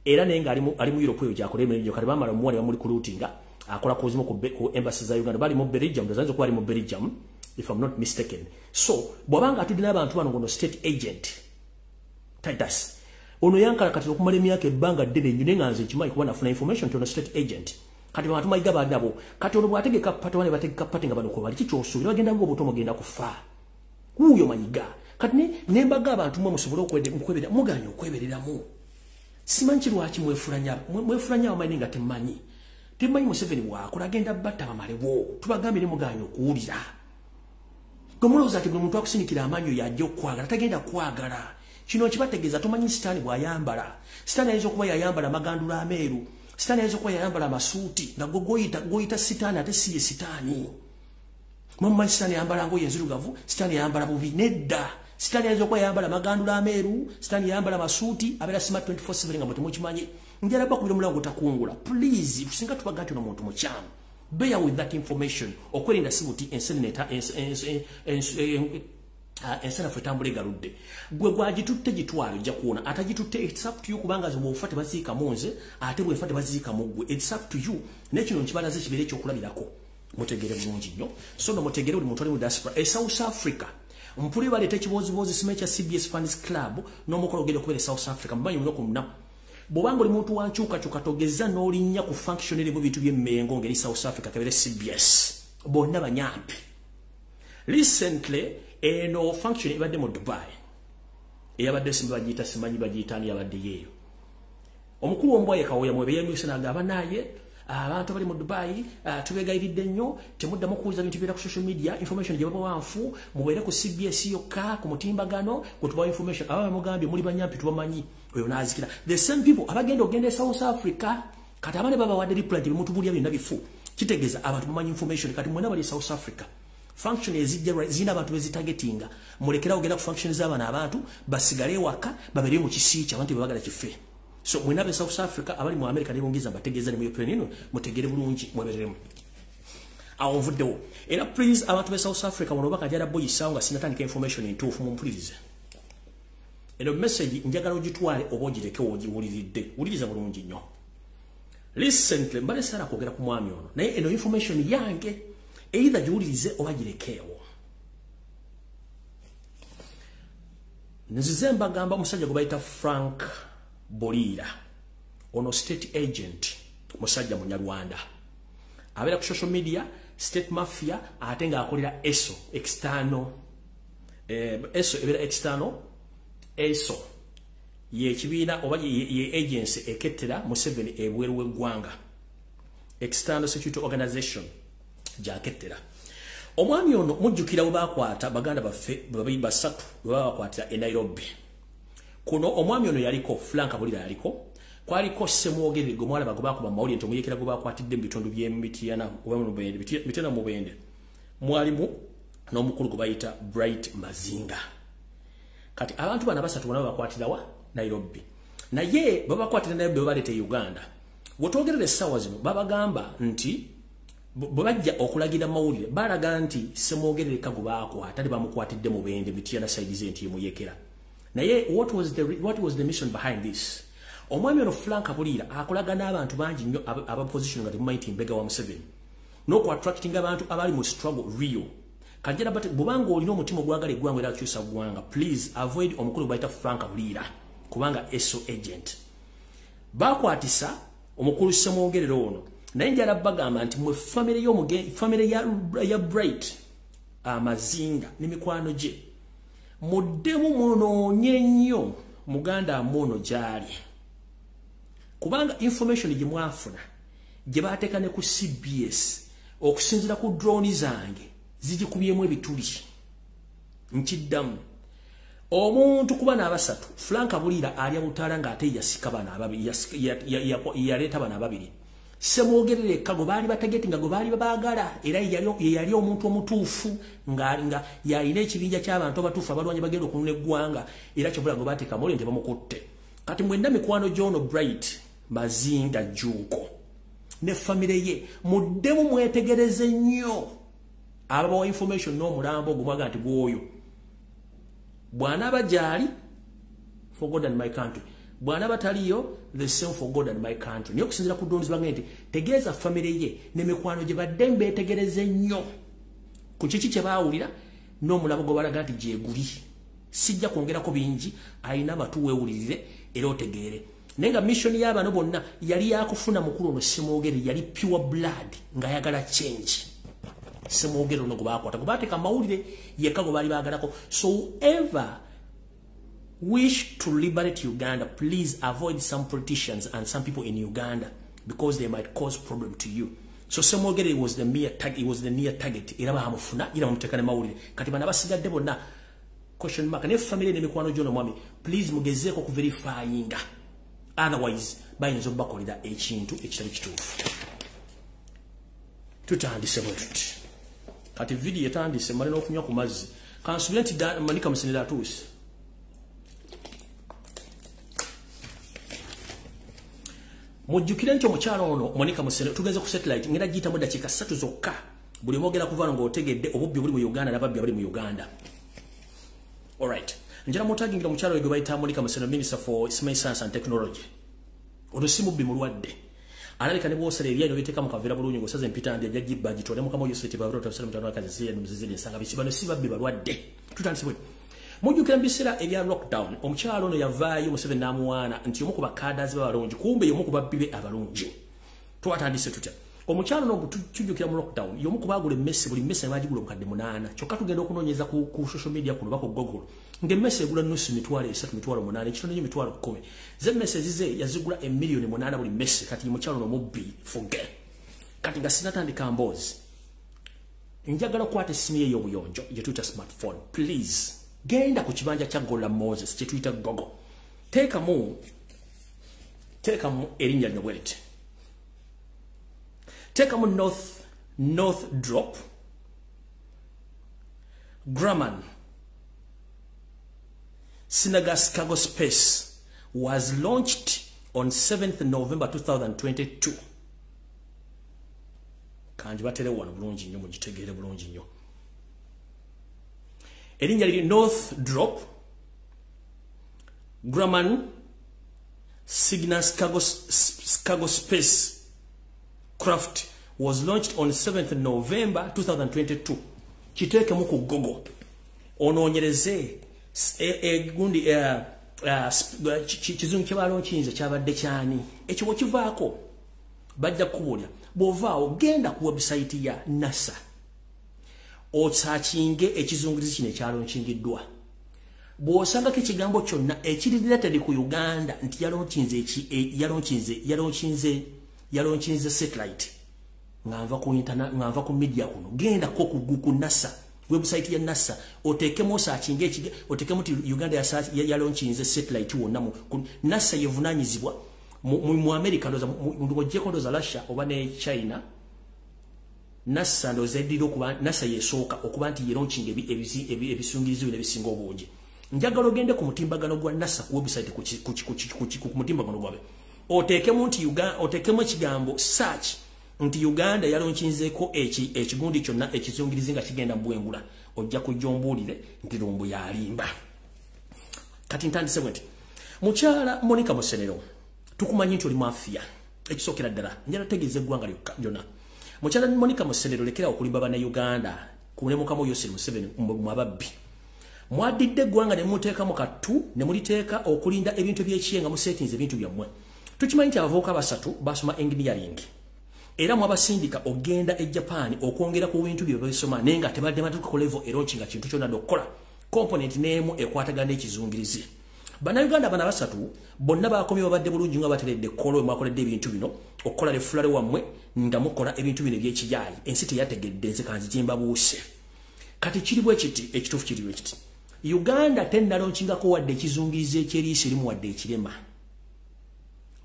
era naye nga ali mu Europe eyo gyakola emirimu gyo kati bamala omuwala bamuli recruitinga akola kuzimu ku embassy za Uganda bali mu Belgium ndozanze kuba ali mu Belgium if I'm not mistaken so bw'abanga atudde n'abantu bano ngono state agent Titus ono yankala kati okumala emyaka ebbanga ddene nnyo naye nga nze nkimanyi kuba nafuna information nti ono state agent kati bantu Mayiga badabo kati ono bwategeka pati wane bategeka pati nga bano ko bali kikyosuubira bagenda ngo obutomo genda kufa wuuyo Mayiga kati nembaga abantu mwe musobole okweberera muganya okwebereramu simanyi lwaki mwefulanya abamanyi nga temmanyi Museveni bwakola agenda batta bamalewo tubagambire muganya okuwulira gwe mulowooza ati buli muntu akusinikira amanyi oyo ajja okwagala tagenda kwagala kino kibategeeza tomanyi sitaani bw'ayambala. Sitaani ayinza okuba yayambala magandula ameeru, sitaani ayinza okuba yayambala amasuuti nga goyita sitaani ate si ye sitaani. Mumanyi sitaani yayambala ngoye enzirugavu, sitaani yayambala bubi. Nedda, sitaani ayinza okuba yayambala magandula ameeru, sitaani yayambala amasuuti, abeera smart 24/7 nga mutemukimanyi. Njala bakubira mulango takungula. Please, tusinga tubaga nti omuntu mukyamu. Bear with that information. Okwerinda sibuti enseneta ensana fetambule galudde. Gwe gwagitutte gitwalo ja kuona. Atagitutte it's up to you kubanga zo bufate bazika munze, ate bwefate bazika mugwe. It's up to you. Nekino nkibalaze kibere ekyokulabirako. Mutegere bulungi nnyo. So no mutegere buli muntu ali mu diaspora. South Africa. Mpuli balete kibozibozi simecha CBS Fans Club no mukolo gede kubere South Africa. Mbanyi mnoko mna. Bobanga oli muntu wanchuka chukatogeza n'olinnya ku functionary mu bitu by'emmengo ngeri South Africa kabere CBS. Bonna banyampi. Recently eno function ibadde mu Dubai. Eyabadde simba bagiyita simanyi bagiyitani yabadde yeyo. Omukulu ombwaye kawoya mwebe yemisa nagaba naye abantu bali mu Dubai tubegayiridde nnyo temuddamu kuuza bintu bira ku social media information gye baba wanfu mubeere ku CBS yokka ku mutimbagano kutuba information aba mugambye muli banyampi tubamanyi oyo nazikira the same people abagenda ogenda South Africa kati abane baba wadde reply bimuntu bulya binda bifu kitegeza abantu mumanyi information kati mwena bali South Africa function ezijja zina abantu bezitargetinga mulekera ogenda ku function z'abana abantu basigale waka babere mu kisiicha abantu babagala kife. So mwenabe South Africa abali mu America nebongiza bategeza ne mu Europe nino mutegere bulungi mweberemu. Awo nvuddewo. Era please abantu be South Africa wono bakajala boyi sanga sinatandika information entuufu mu mpulirize. Eno message njagala ogitwale obogireke ogiwuliridde. Wuliriza bulungi nnyo. Recently mbale sara kwogera ku mwami ono. Naye eno information yange either giwulirize oba girekeewo. Nzize mbagamba omusajja gwe bayita Frank Bolira ono state agent musajja munyarwanda abera ku social media state mafia atenga akolera ESO external ESO ebera external ESO ye kibiina oba ye agency eketera mu 7 ebweru w'eggwanga external security organization jaketera. Omwami ono mujjukira bwe bakwata baganda baffe babi basatu bakwatira e Nairobi. Kuno omwami ono yaliko Frank Bolira yaliko kwaliko semwogere gomwala bagobakuba mawuli nto muyekera gobakwatidde bitundu by'emitiana oba mu bende bitena mu bende mwalimu n'omukulu gobayita Bright Mazinga. Kati abantu bana basatu bana bakwatira wa Nairobi naye babakwatira Nairobi balete Uganda wotogerere sawa zino babagamba nti bajja okulagira mawulire balaga nti semwogere kagobaako atali bamukwatidde mu bende bitiyana side zenti muyekera. Naye what was the mission behind this? Omwami ono Frank Bolira akolaga n'abantu bangi nnyo aba position nga temumanyi mbega wa Museveni n'oku attracting abantu abali mu struggle real. Kajjala bate bubanga olina omutima ogwagala eggwanga era akyusa ggwanga please avoid omukulu bayita Frank Bolira kubanga ESO agent. Bakwatisa omukulu semwogerero ono naye njala bagamba nti mwe family ya Bright Mazinga n'emikwano gye muddemu munoonye nnyo muganda amono gyali kubanga information gye mwafuna gye baateeka ne ku CBS okusinzira ku drone zange zigikubyemu ebituli nkiddamu omuntu kuba n'abasatu Frank Bolira alya butaala ng'ate yasika bana ababiri yaleeta bana ababiri semwogerere kago baali bategetinga go baali babaagala era yali omuntu omutuufu nga yalina ekibinja ky'abantu abatuufu abalwanyi bagenda okununa eggwanga era kyobula go baateeka muli nti bamukutte. Kati mwenda mikwano John Bright Mazinga Juuko ne famire ye muddemu mwetegereze nnyo ababawa information n'omulambo ogumwaga nti gwoyo bwana bajali for God and my country bwana bataliyo the same for God and my country. Niyo kusinzira ku drones bange nti tegeeza family ye ne mikwano gye baddembe etegereze nnyo ku kiki kye baawulira n'omulabo gwe balaga nti gyeguli. Sijja kwongerako bingi ayina batu weewulirire era otegeere naye nga mission y'abantu bonna yali yakufuna mukulu ono semwogere yali pure blood ng'ayagala change. Semwogere ono gwe baakwata gwe baateeka amawulire yekka gwe baali baagalako. So ever wish to liberate Uganda, please avoid some politicians and some people in Uganda because they might cause problem to you. So semwogere was the near target. Era bahamufuna ira mutekane mawulire kati bana basigadde bonna question mark ne family ne mikwano jono mwami please mugezeeko ku verifying otherwise bayinza bakolera ekintu ekitali kituufu tutandise bwetuti kati video etandise malina okunywa ku mazzi kansubira nti Monica Musenero atuuse mujjukire nti omukyalo ono Monica Musenero tugenze ku satellite ngenda giyitamu dakiika 3 zokka buli mwogera kuvaano ng'otegedde obubbi buli mu Uganda n'ababbi abali mu Uganda. Alright. Njala mutagingira mukyalo gwe bayita Monica Musenero Minister for Science and Technology. Olusimu bbi mulwadde. Alabika ne bwosala ebyano biteeka mu kaveera bulungi ng'osaze empita ndi ajja gibba gitwale mu kamoyo sete babiro tabasala mutano akazi siya muzizini nsanga bisibano si babbi balwadde. Tutandise bwe. Mujjukira mbisera ebya lockdown omukyalo ono yavaayo Museveni n'amuwaana nti omu ku bakadaazi b'abalungi kumbe y'omu ku babbi be abalungi. Twatandise tutya. Omukyalo no tujjukira mu lockdown yomu kubagula emmesse buli mmesse bagigula omukadde 8 kyokka tugenda okunoonyeza ku social media kuno bako Google ng'emmesse egula nusu mitwalo 3 mitwalo 8 ekitono nyo mitwalo 10 ze mmesse zize yazigula emiliyoni 8 buli mmesse kati mukyalo no mubbi forget kati nga sinatandika mbozi njagala kwate simu ye y'obuyonjo gye tuyita smartphone please genda ku kibanja kya Gola Moses kye tuyita Google teekamu erinnya lino bweliti Take a north drop. Grumman. Sinagas Cargo Space was launched on 7th November 2022. Kanji batere wano bulungi nnyo mugitegere bulungi nnyo. Erinnya liri North Drop. Grumman. Cygnus Cargo Space Craft was launched on 7th November 2022. Kiteke muku Google. Onoonyereze gundi kizungu kye balonkinze kyabadde kyani. Ekyo kivaako bajja kuwulya. Bw'ovaawo genda ku website ya NASA. Osaakinge ekizungirizi kino ekyalonkingiddwa. Bw'osangako ekigambo kyonna ekiri related ku Uganda nti yalonkinze satellite ngava ku internet ngava ku media kuno genda ko ku NASA website ya NASA otekemo searchinge ekige otekemo ti Uganda yalonkinze satellite wonna mu NASA yevunanyizibwa mu America ndoza mu jekondoza Russia oba ne China NASA ndoza ediro kuba NASA yesooka okuba nti yalonkinge ebisungirizi bino ebisinga obungi njagala ogende ku mutimbagano gwa NASA ku website ku mutimbagano gwabe otekemo nti Uganda otekemo ekigambo search nti Uganda yalonkinzeko ekigundi kyonna ekizungirizi nga kigenda mbwengula ojja kujombulire nti lumbu yalimba kati ntandise bwenti mukyala Monica Musenero tukumanyi nti oli mafia ekisokera ddala njala tegeze eggwanga lyonna mukyala Monica Musenero lekera okulimba bana Uganda kulemukamo Yoseri Museveni mu ababbi mwadidde eggwanga ne muteeka mu katu ne muliteeka okulinda ebintu by'ekiyenga mu settings ebintu byammwe tukimanyi nti abavooka basatu basoma engineering era mwabasindika ogenda e Japan okwongera ku bintu bye babisoma nenga tebadde matuka ku level eronkinga kintu kyonna dokkola component neemu ekwatagana ekizungirizi bana Uganda bana basatu bonna bakomye babadde bulungi nga bateredde kolo mwakoledde ebintu bino okkola le fulale wammwe nga mukola ebintu bino by'ekiyayi ensi teyategedde nze kanzijimba buuse kati kiri bwe kiti ekituufu kiri bwe kiti Uganda tennalonkingako wadde ekizungirizi ekyeriisi erimu wadde ekirema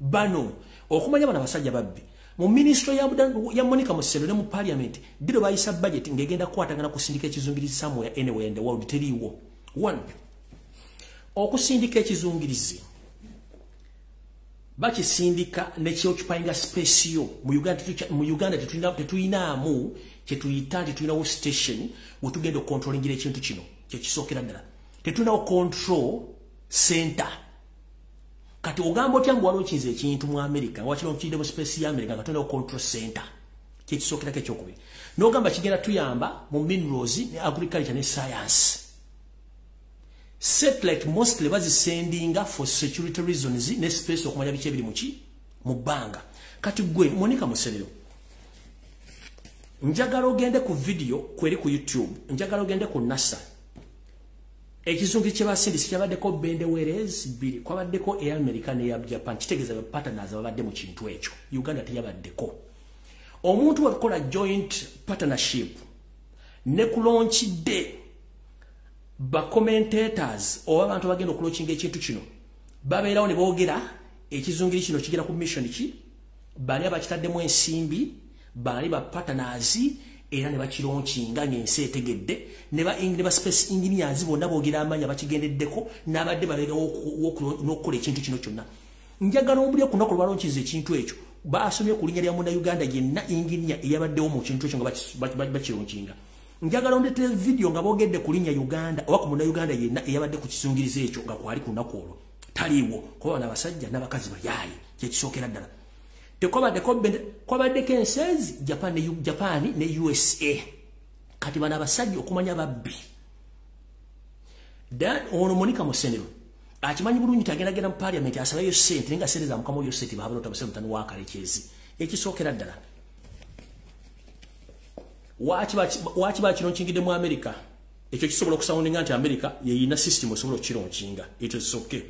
bano okumanya bana basajja babbi mu ministry ya Monica Musenero ne mu parliament diro bayisa budget ngegenda kwatagana kusindika ekizungirizi somewhere anywhere in the world teriwo one okusindika ekizungirizi bakisindika ne kyokyupayinga space yo mu Uganda tetuyinaamu kyetuyita nti tulinawo station wetugenda okontrolingira ekintu kino kyekisookera ddala tetulinawo control center kati ogamba otya mbu walonkinze ekintu mu America wakirongidde mu space ya America nga tulinawo control center kyekisookerako ekyokubiri n'ogamba kigenda tuyamba mu minerals ne agriculture ne science satellite mostly bazisendinga for security reasons ne space okumanya biki ebiri mu bbanga kati gwe Monica Musenero njagala ogende ku video kweri ku YouTube njagala ogende ku NASA ekizungirizi kye basindisi kyabaddeko bendeweerezi bbiri kwabaddeko eya America ne ya Japan kitegeeza partners ababadde mu kintu ekyo Uganda teyabaddeko omuntu wakola joint partnership ne kulonchidde ba commentators oba abantu bagenda okulochinga ekintu kino babeerawo ne boogera ekizungiri kino kigera ku mission ki bali abakitaddemu ensimbi bali ba partners era ne bakironchinga ng'ensi etegedde ne ba space engineers bonna boogera amanya bakigendeddeko n'abadde babeerawo n'okukola ekintu kino kyonna njagala omuli okunaku lwalonchiza ekintu ekyo baasomye ku linnya lya Munnayuganda yenna engineer eyabaddewo mu kintu ekyo nga bakironchinga njagala ondete video nga boogedde ku linnya Uganda oba ku Munnayuganda yenna eyabadde ku kisungirizo ekyo nga kwali ku lunaku olwo taliiwo kuba n'abasajja n'abakazi bayaayi kyekisookera ddala kwabaddeko ensenzi Japan ne USA kati bano abasajja okumanya babbi ono Monica Musenero akimanyi bulungi tagendagenda mu parliament asabayo sente nga sente za mukama oyo sente baabona otabase mutani wa kalekezi ekisookera ddala waaki bakironkingidde mu America ekyo kisobola okusawundinga nti America yeyina system osobola okukironkinga ekyokisoke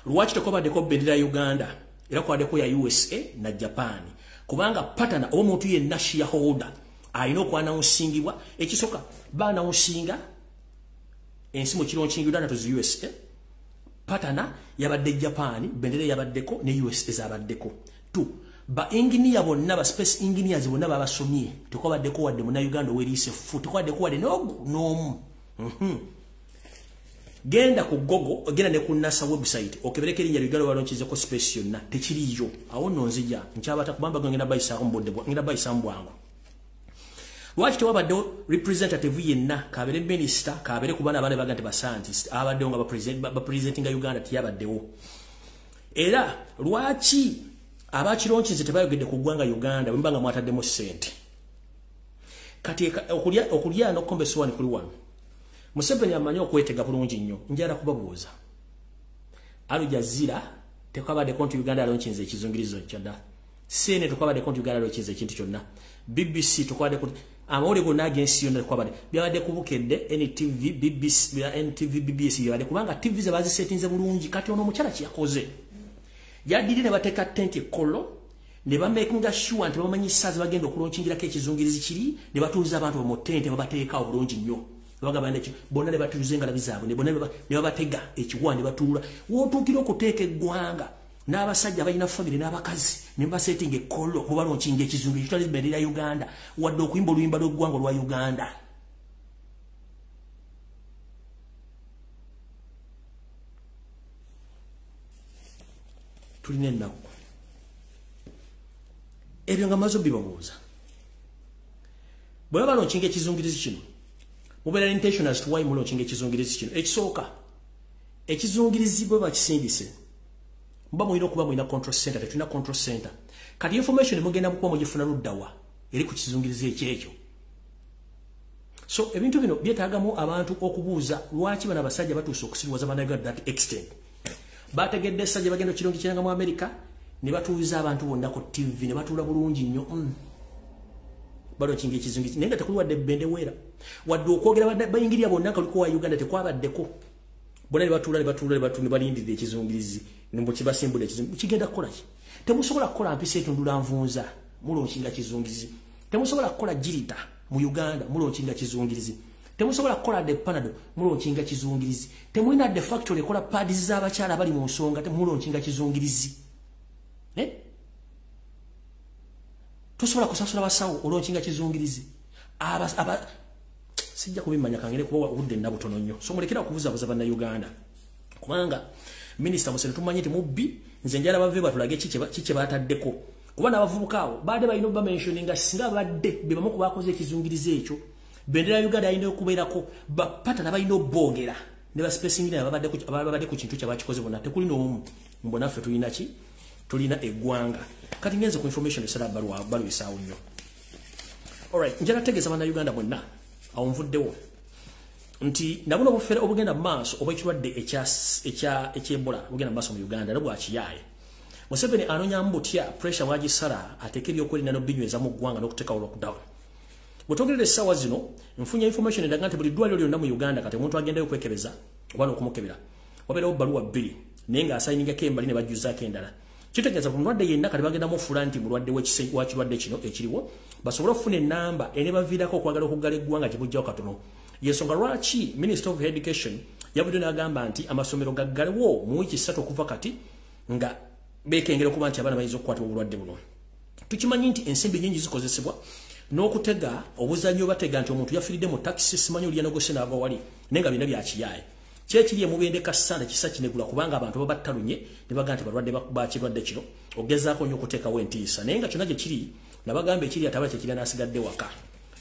lwaki tekobaddeko bendera ya Uganda era kwaddeko ya USA na Japan kubanga patana omuntu yenna shareholder alina okwanawunsingibwa ekisoka baanawunsinga ensi mu kironkingidwa nato zi USA patana yabadde Japan bendera yabaddeko ne USA zabaddeko tu ba engineer bonna ba space engineers bonna babasomye tekobaddeko wadde mu Uganda weriise fu tekobaddeko wadde n'omu genda ku Google genda ne ku NASA website okebereke linnya Uganda walonchizeko space yonna tekiriyo awo nonzija nkyabata kubamba ngenda bayisa mbodde ngenda bayisa mbwangu lwaki tewabadde representative yenna kabere minister kabere kubana abale bagante ba scientist abadde nga ba presenting Uganda tiyabaddewo era lwaki abakironchize tebayogedde ku ggwanga Uganda mbanga mwataddemu sente kati okulya n'okombeso wani kuli wano Museveni amanyi okwetega bulungi nnyo njala kubabuuza Al Jazeera tekwabadde konti Uganda alonchize ekizungirizo kyonna CNN tekwabadde konti Uganda alonchize ekintu kyonna BBC tekwabadde konti amawulire gonna agensi yonna tekwabadde byabadde kubukedde NTV BBC NTV BBC byabadde kubanga TV ze bazisetinze bulungi kati ono mukyala kiyakoze yadiri ne bateeka tenti ekolo ne bamakinga sure nti bamanyi saazi bagenda okulonchingirako ekizungirizi kiri ne batuuza abantu mu tente babateeka obulungi nnyo bagamba neki bonna ne batuuza engalabi zaabwe ne bonna ne babatega ekiwa ne batuula wootuukira okuteeka eggwanga n'abasajja balina family n'abakazi ne basetinga ekolo mu balonchinga ekizungirizi kitwali bendera ya Uganda wadde okuyimba oluyimba lw'eggwanga lwa Uganda tulina ennaku ebyo nga mazo bibabuuza bwe balonkinga ekizungirizi kino mubeera intention as to why mulonkinga ekizungirizi kino ekisooka ekizungirizi bwe bakisindise mba mulina okuba mulina control center tetulina control center kati information mugenda mukuba mugifuna luddawa eri ku kizungirizi ekyekyo so ebintu bino byetaagamu abantu okubuuza lwaki bano abasajja batuuse okusiriwaza Bannayuganda that extent bategedde sajja bagenda kirongi kiranga mu America ne batuuza abantu bonna ku TV ne batuula bulungi nnyo bado kinge kizungirizi nenga tekuluwadde bende wera wadde okwogera bayingirira bonna kaliko wa Uganda tekwabaddeko bonna ne batuula ne balindira ekizungirizi nimbo kibasimbula ekizungirizi kigenda kukola ki temusobola kukola mpisa etundula nvunza mulonkinga kizungirizi temusobola kukola jirita mu Uganda mulonkinga kizungirizi temusobola kukola de panado mulonkinga kizungirizi temulina de factory ekola pads z'abakyala bali mu nsonga temulonkinga kizungirizi tosobola kusasula basawo olonkinga kizungirizi sijja kubimanya kangere kuba udde nabutono nnyo so mulekera okubuzabuza Bannayuganda kubanga Minister Museveni tumanyi nti mubbi nze njala bave batulage kike bataddeko kuba n'abavubuka abo baade balina obba mentioninga singa badde bebamu kubakoze ekizungirizi ekyo bendera ya Uganda ayina okubeerako bapatana balina obbogera ne ba space ngina ababadde ku kintu kyabakikoze bonna tekuli n'omu mbona ffe tulina ki tulina eggwanga kati ngenze ku information esala balwisaawo nnyo alright njala tegeeza Bannayuganda bonna awo nvuddewo nti nabuno obufere obugenda mu maaso obw'ekirwadde eky'Ebola bugenda mu maaso mu Uganda ne bwakiyaaye Museveni anoonya mbutya pressure wagisala ateeke ebyokwerinda n'obbinyweza mu ggwanga n'okuteekawo lockdown bw'otwogerera essaawa zino nfunye information endaga nti buli ddwaliro lyonna mu Uganda kati omuntu agendayo okwekebeza oba n'okumukebera wabeerawo bbaluwa bbiri naye ng'asayiningako embali ne bajjuzaako endala kitegeeza ku mulwadde yenna kati bagenda mufuula nti mulwadde wa kirwadde kino ekiriwo basobole okufuna ennamba ene baviirako okwagala okuggala eggwanga gye bujjawo katono yensonga lwaki Minister of Education yavudde n'agamba nti amasomero gaggalewo mu wiki 3 okuva kati nga bekengera kuba nti abaana bayinza okukwata obulwadde buno. Tukimanyi nti ensimbi nyingi zikozesebwa n'okutega obuzanyo batega nti omuntu yafiridde mu taxi simanyi oli yanogose n'ava wali nenga bina bya kiyaye. Kyekiri emubendeka sana kisa kinegula kubanga abantu babattalunye ne bagamba nti balwadde bakirwadde kino ogezaako nnyo okuteekawo entiisa naye nga kyonna gye kiri nabagamba ekiri ataba kyekiri n'asigadde waka.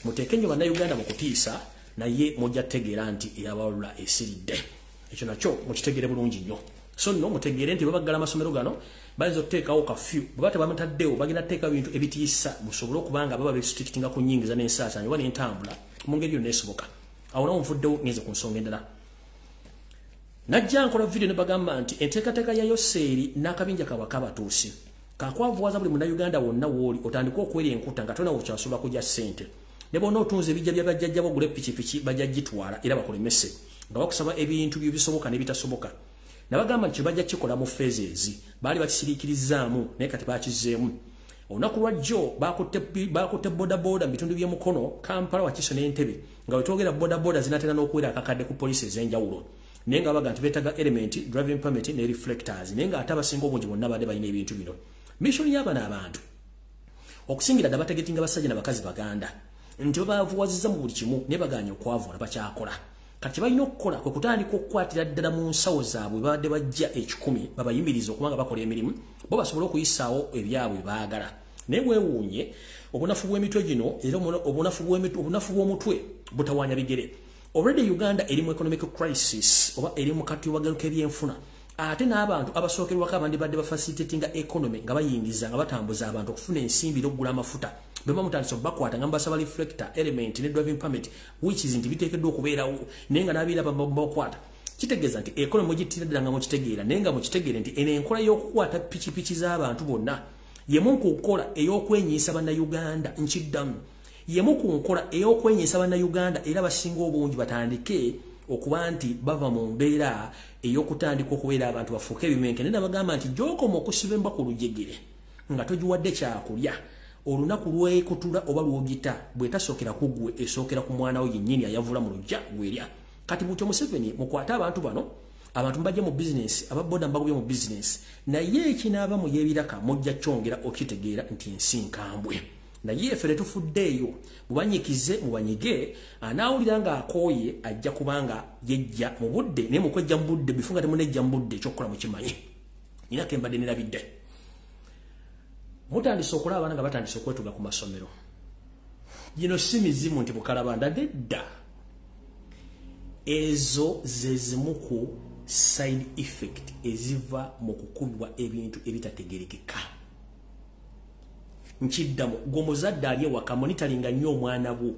Muteeke nnyo bannayuganda mu kutiisa naye mujja tegeera nti eyabawalula esiridde. Ekyo nakyo mukitegere bulungi nnyo. So nno mutegeere nti babaggala amasomero gano bayinza okuteekawo kafyu bwe bamutaddewo bagenda teeka ebintu ebitiisa musobole okubanga baba bestrictinga ku nnyingiza n'ensaasaanya oba n'entambula mu ngeri yonna esoboka. Awo nawo nvuddewo ngenze ku nsonga endala. Najja nkola video ne bagamba nti enteekateeka ya Yoseeri n'akabinja kabaka batuusi kakwavuwaza buli munnayuganda wonna w'oli otandika okwera enkuta nga tona okyasobola kujja ssente ne bonna otunze ebijja bya bajjajja bo ogule pikipiki bajja gitwala era bakulemese nga bakusaba ebintu byebisoboka n'ebitasoboka. Nabagamba nti bajja kikola mu feezi ezi baali bakisiriikirizaamu naye kati bakizeemu. Olunaku lwa jjo baakutte bodaboda mu bitundu by'emukono Kampala Wakiso n'Entebbe nga wetwogera bodaboda zinatera n'okuwera akakadde ku poliisi ez'enjawulo naye nga baga nti beetaga element driving permit ne reflectors naye nga ate abasinga obungi bonna badde balina ebintu bino. Mission y'abana abantu okusingira ddala bategetinga basajja n'abakazi baganda nti baavuwazizza mu buli kimu ne baganya okwavuula bakyakola. Kati balina okukola kwe kutandika okukwatira ddala mu nsawo zaabwe babadde bajja 10 babayimiriza okubanga bakola emirimu bo basobole okuyisaawo ebyabwe baagala. Naye weewuunye obunafu bw'emitwe gino era obunafu bw'omutwe butawaanya bigere. Already Uganda eri mu economic crisis oba eri mu katibagalo k'ebyenfuna ate n'abantu abasookerwako abandi badde bafacilitatinga economy nga bayingiza nga batambuza abantu okufuna ensimbi n'okugula amafuta bema mutandisa bakwata nga mbasaba reflector element ne driving permit which is nti biteekeddwa okubeerawo naye nga n'abiira bakwata. Kitegeeza nti economy gittiradde nga mukitegeera naye nga mukitegeere nti eno enkola y'okukwata pikipiki z'abantu bonna yemu ku nkola ey'okwenyiisa bannayuganda nkiddamu yemu ku nkola ey'okwenyiisa bannayuganda era basinga obungi batandike okuba nti bava mu mbeera ey'okutandika okubeera abantu bafuuke ebimenke naye nabagamba nti gy'okoma okusiba emba ku lujegere nga togiwadde kyakulya olunaku lwekutula oba lwogita bw'etasookera ku ggwe esookera ku mwana we yennyini ayavula mu lujja gwerya. Kati butyo Museveni mukwate abantu bano abantu mbajja mu business ababoda mbagubye mu business naye ekinaaba mu y'ebiraka mujja kyongera okitegeera nti ensi nkambwe naye ffe tufuddeeyo mubanyikize mubanyige anaawulira ng'akooye ajja kubanga yejja mu budde naye mukwejja mu budde bifunga temunejja mu budde ekyokukola mukimanyi nina kembadde nerabidde mutandise okulaba abaana nga batandise okwetuga ku masomero. Gino si mizimu nti bukalabanda dedda ezo ze zimu ku side effect eziva mu kukubibwa ebintu ebitategerekeka. Nkiddamu gomuzadde ali ewaka monitoringa nnyo omwana bwo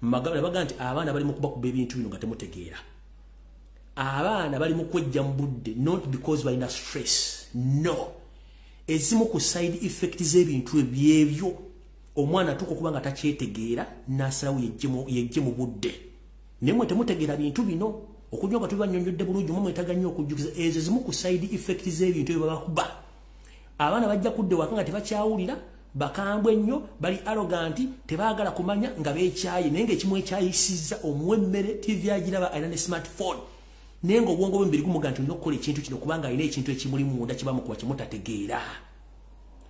magana baga nti abaana bali mu kubakuba ebintu bino nga temutegeera. Abaana bali mu kwejja mu budde not because balina stress no ezimu ku side effect z'ebintu ebyebyo omwana atuuka okuba nga takyetegeera n'asalawo yejje mu budde naye mwe temutegeera bintu bino okunywa nga tubibannyonnyodde bulungi mwe mwetaaga nnyo okujjukiza ezo zimu ku side effect z'ebintu ebyo babakuba. Abaana bajja kudde waka nga tebakyawulira bakambwe ennyo bali arrogant tebaagala kumanya nga beekyaye naye ng'ekimu ekyayisizza omuwa emmere TV agiraba alina ne smartphone naye ng'obwongo bwe mbiri gumuga nti olina okukola ekintu kino kubanga alina ekintu ekimuli munda kibaamukuba kimutategeera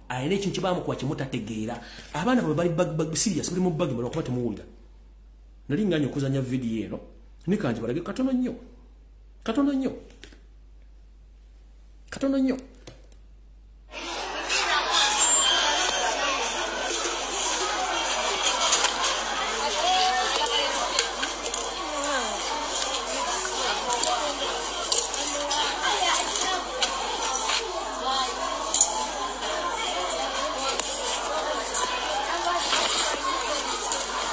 alina ekintu kibaamukuba kimutategeera. Abaana bwe bali serious bali mu bagi bali okuba temuwulira. Nali nganya okuzanya vidiyo eno nikanje balage katono nnyo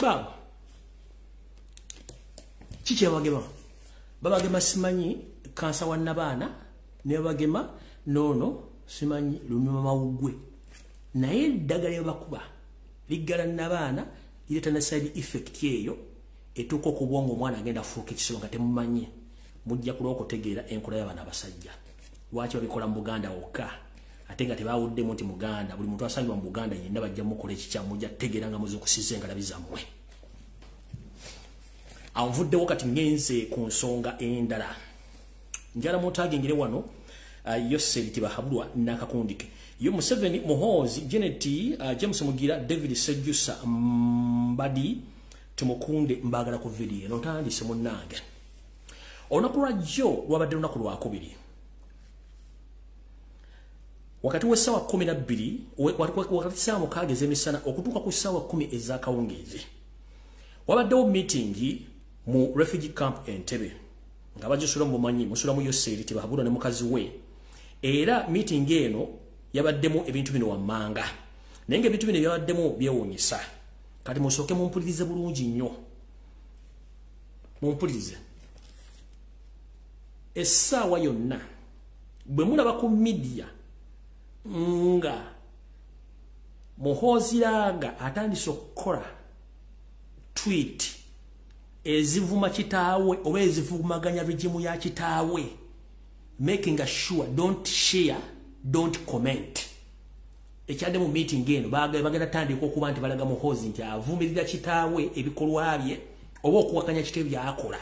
baba kiki abagema babagema simanyi kansa wa nabaana ne babagema nono simanyi lumima mawugwe naye eddagala ebakuba liggala nabaana lireeta ne side effect eyo etuuka okubwonga omwana agenda afuuka ekisolo nga temumanyi mujja kulwa okutegeera enkola y'abaana abasajja lwaki babikola mu Buganda wokka ate nga tebawuddemu nti Muganda buli muntu asangibwa mu Buganda yenna bajja mukola ekikyamu mujja kutegeera nga muzi okusiza engalabi zammwe. anvuddewo kati ngenze ku nsonga endala njala mutagengere wano Yoseri Tibahabulwa nakakundike yo Museveni Muhoozi Janet James Mugira David Sejusa Mbadi tumukunde mbagala ku video notandise munnange onakula jo lwabadde lunaku lwakubiri wakati wa sawa 12 wakati sawa mukage zemisana okutuka ku sawa 10 ezakawungezi wabaddewo meeting mu refugee camp Entebbe nga bajisula mu manyi musula mu Yoseri Tibahabulwa ne mukazi we era meeting eno yabaddemu ebintu bino wammanga nenge ebintu bino yabaddemu byewunyisa kati musoke mumpulirize bulungi nnyo mumpulirize essaawa yonna bwe mulaba ku media nga Muhoozi Laaga atandise okukola tweet ezivuma kitaawe oba ezivumaganya regimu ya kitaawe making sure don't share don't comment ekyadde mu meeting eno bagenda tandika okuba nti balaga Muhoozi nti avumirira kitaawe ebikolwa bye oba okuwakanya kitaawe byakola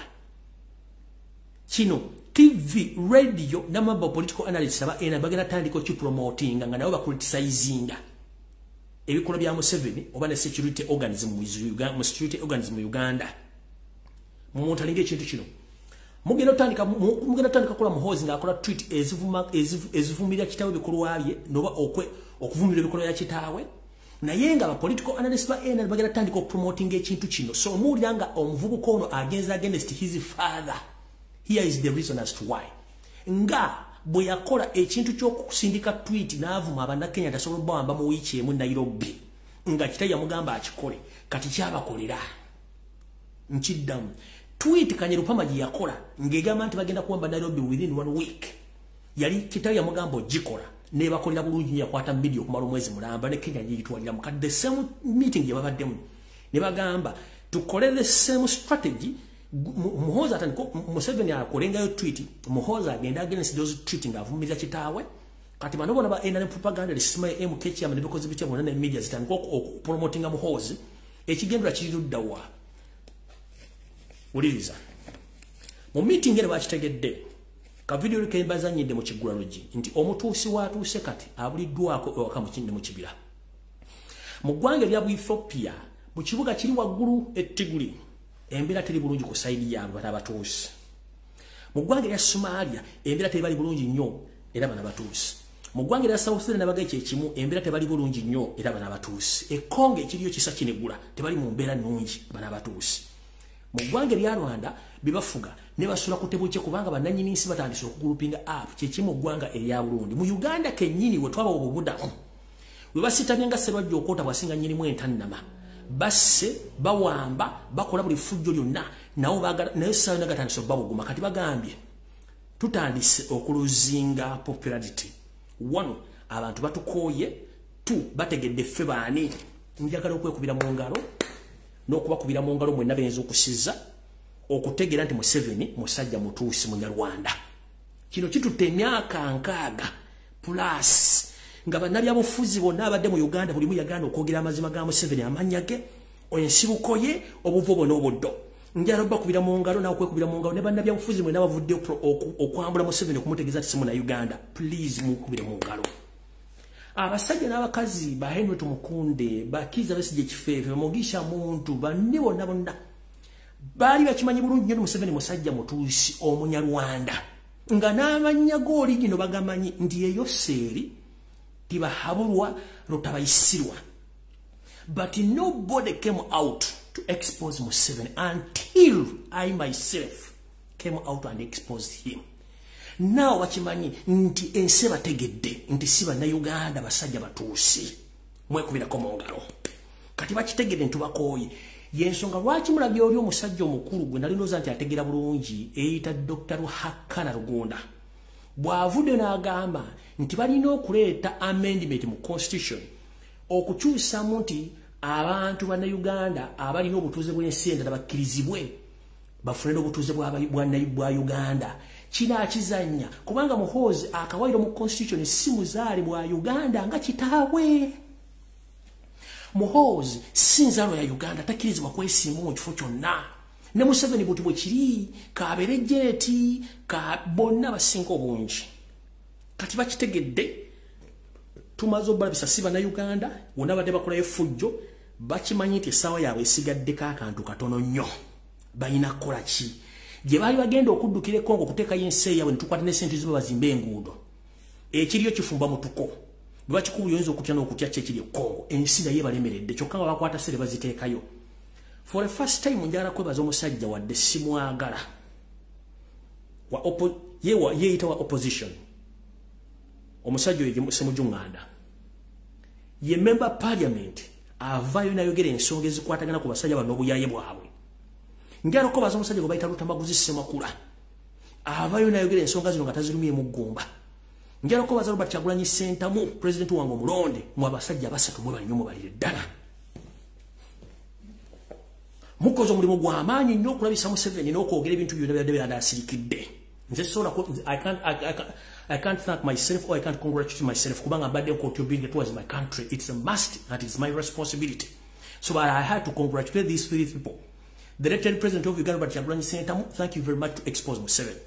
kino TV radio namamba political analysts aba ena bagenda tandika okupromoting nga nabo bacriticizing ebikolwa bya Museveni oba ne security organism mu Uganda mumutalinga ekintu kino mugenda tandika kola Muhoozi nga akola tweet ezivumira kitaawe bikolwa bye noba okuvumira bikolwa ya kitaawe naye nga political analysts ba ena bagenda tandika okupromoting ekintu kino so mulyanga omuvubuka ono against his father. Here is the reason as to why. Nga bwe yakola ekintu ky'okusindika tweet n'avuma abannakenya tasobola bamba mu wiiki emu Nairobi nga kitaya mugamba akikole kati kyabakolera nkiddamu tweet Kanyerupama gye yakola ng'egamba nti bagenda kuwamba Nairobi within 1 week yali kitaya mugamba ogikola ne bakolera bulungi yakwata media okumala omwezi mulamba ne Kenya yitwalira mu the same meeting gye babaddemu ne bagamba tukole the same strategy. Muhoozi atandika Museveni akolengayo tweet Muhoozi agenda against those tweeting avumiriza kitaawe kati bano bona ba ena propaganda lisima MK chairman ne because bitya bona ne media zitandika okupromoting Muhoozi ekigendera kiriruddawa uliriza mu meeting ene bakitegedde ka video likembazanyidde mu kigulalogi nti omutuusi watuuse kati abuliddwako ewaka mu kibira mu ggwanga lya Ethiopia mu kibuga kiri waggulu ettiguli embira teri bulungi ku side ya abatuusi mu ggwanga lya Somalia embira teri bali bulungi nnyo era bana batuusi mu ggwanga lya South Sudan nabagaye ekimu embira tebali bulungi nnyo era bana batuusi ekonge ekiriyo kisa kinegula tebali mu mbeera nnungi bana batuusi mu ggwanga lya Rwanda bibafuga ne basula kutebuche kubanga bananyini nsi batandise okugulupinga app kyekimu ggwanga erya Burundi mu Uganda kennyini we twaba obubuda we basitamye nga Sserwajja Okoota bwasinga nnyini mu entannama basse bawamba bakola buli fujjo lyonna nawo bagala naye sawa nagatandise babuguma kati bagambye tutandise okuluzinga popularity 1 abantu batukoye 2 bategedde ffe baani njagala okwekubira mu ngalo n'okubakubira mu ngalo mwenna benza okusiza okutegera nti Museveni musajja mutuusi munyarwanda kino kitutte emyaka 6 plus nga bannabyabufuzi bonna abadde mu Uganda buli mu yaganda okwogera amazima ga Museveni amanyage ensibuko ye obuvo bwonna obuddo njala bakubira mu ngalo nawe kwekubira mu ngalo ne bannabyabufuzi mwe n'abavudde okwambula Museveni okumutegeeza ati simu na Uganda please mukubire mu ngalo abasajja n'abakazi ba Henry Tumukunde bakiza Besigye Kifeefe Mugisha Muntu banne bonna bali bakimanyi bulungi nnyo Museveni musajja mutuusi omunyarwanda nga n'amanya g'oli gino bagamanyi ndi eyo Yoseri Tibahabulwa Rutabayisirwa but nobody came out to expose Museveni until I myself came out and exposed him. Now wachimanyi nti ensi bategedde nti si bannayuganda basajja batuusi mwekubira komongalo kati bakitegedde ntubakoye yensonga lwaki mulabye oli omusajja omukulu gwe nalinoza nti ategera bulungi eyita Dr. Ruhakana Rugunda bwavudde n'agamba nti balina okuleeta amendment mu constitution okukyusamu nti abantu bannayuganda abalina obutuuze bw'ensi endala bakkirizibwe bafune n'obutuuze bwa Uganda kinakizanya kubanga Muhoozi akawairo mu constitution si muzaali bwa Uganda nga kitaawe Muhoozi si nzalo ya Uganda takkirizibwa kwesimba mu kifo kyonna ne Museveni buti bwe kiri kaabere jeneti ka bonna basinko obungi kati bakitegedde tumazo balabisa siba na Uganda wona badde bakola effujjo bakimanyi nti essaawa yaabwe esigaddeko akantu katono nnyo balina kukola ki gye baali bagenda okuddukira e Congo kuteekayo ensi yaabwe ne tukwata ne sente ziba bazimbe enguudo ekiriyo kifumba mutuko bwe bakikuba oyinza okutya n'okutya kyekiri e Congo ensi naye balemeredde kyokka nga bakwata sere baziteekayo for the first time njagala kwebaza omusajja wadde simwagala yeeyita wa opposition omusajja oyo Ssemujjunganda ye member parliament avaayo nayogera ensonga ezikwatagana ku basajja bano obuyaye bwabwe njagala kwebaza omusajja gwe bayita Lutamaguzi Ssemakula avaayo nayogera ensonga zino nga tazirumyemu ggumba njagala kwebaza Robert Kyagulanyi Ssentamu president wange omulonde mu abasajja basatu mwe balinyo mubalire ddala mukozo mulimu gw'amaanyi nnyo okulabisa Museveni n'okwogera ebintu byonna byadde byandasirikidde nze sobola I can't thank myself or I can't congratulate myself kubanga mbadde contributing towards my country. It's a must and it's my responsibility. So but I had to congratulate these three people. The elected president of Uganda, Robert Kyagulanyi Ssentamu, thank you very much to expose Museveni.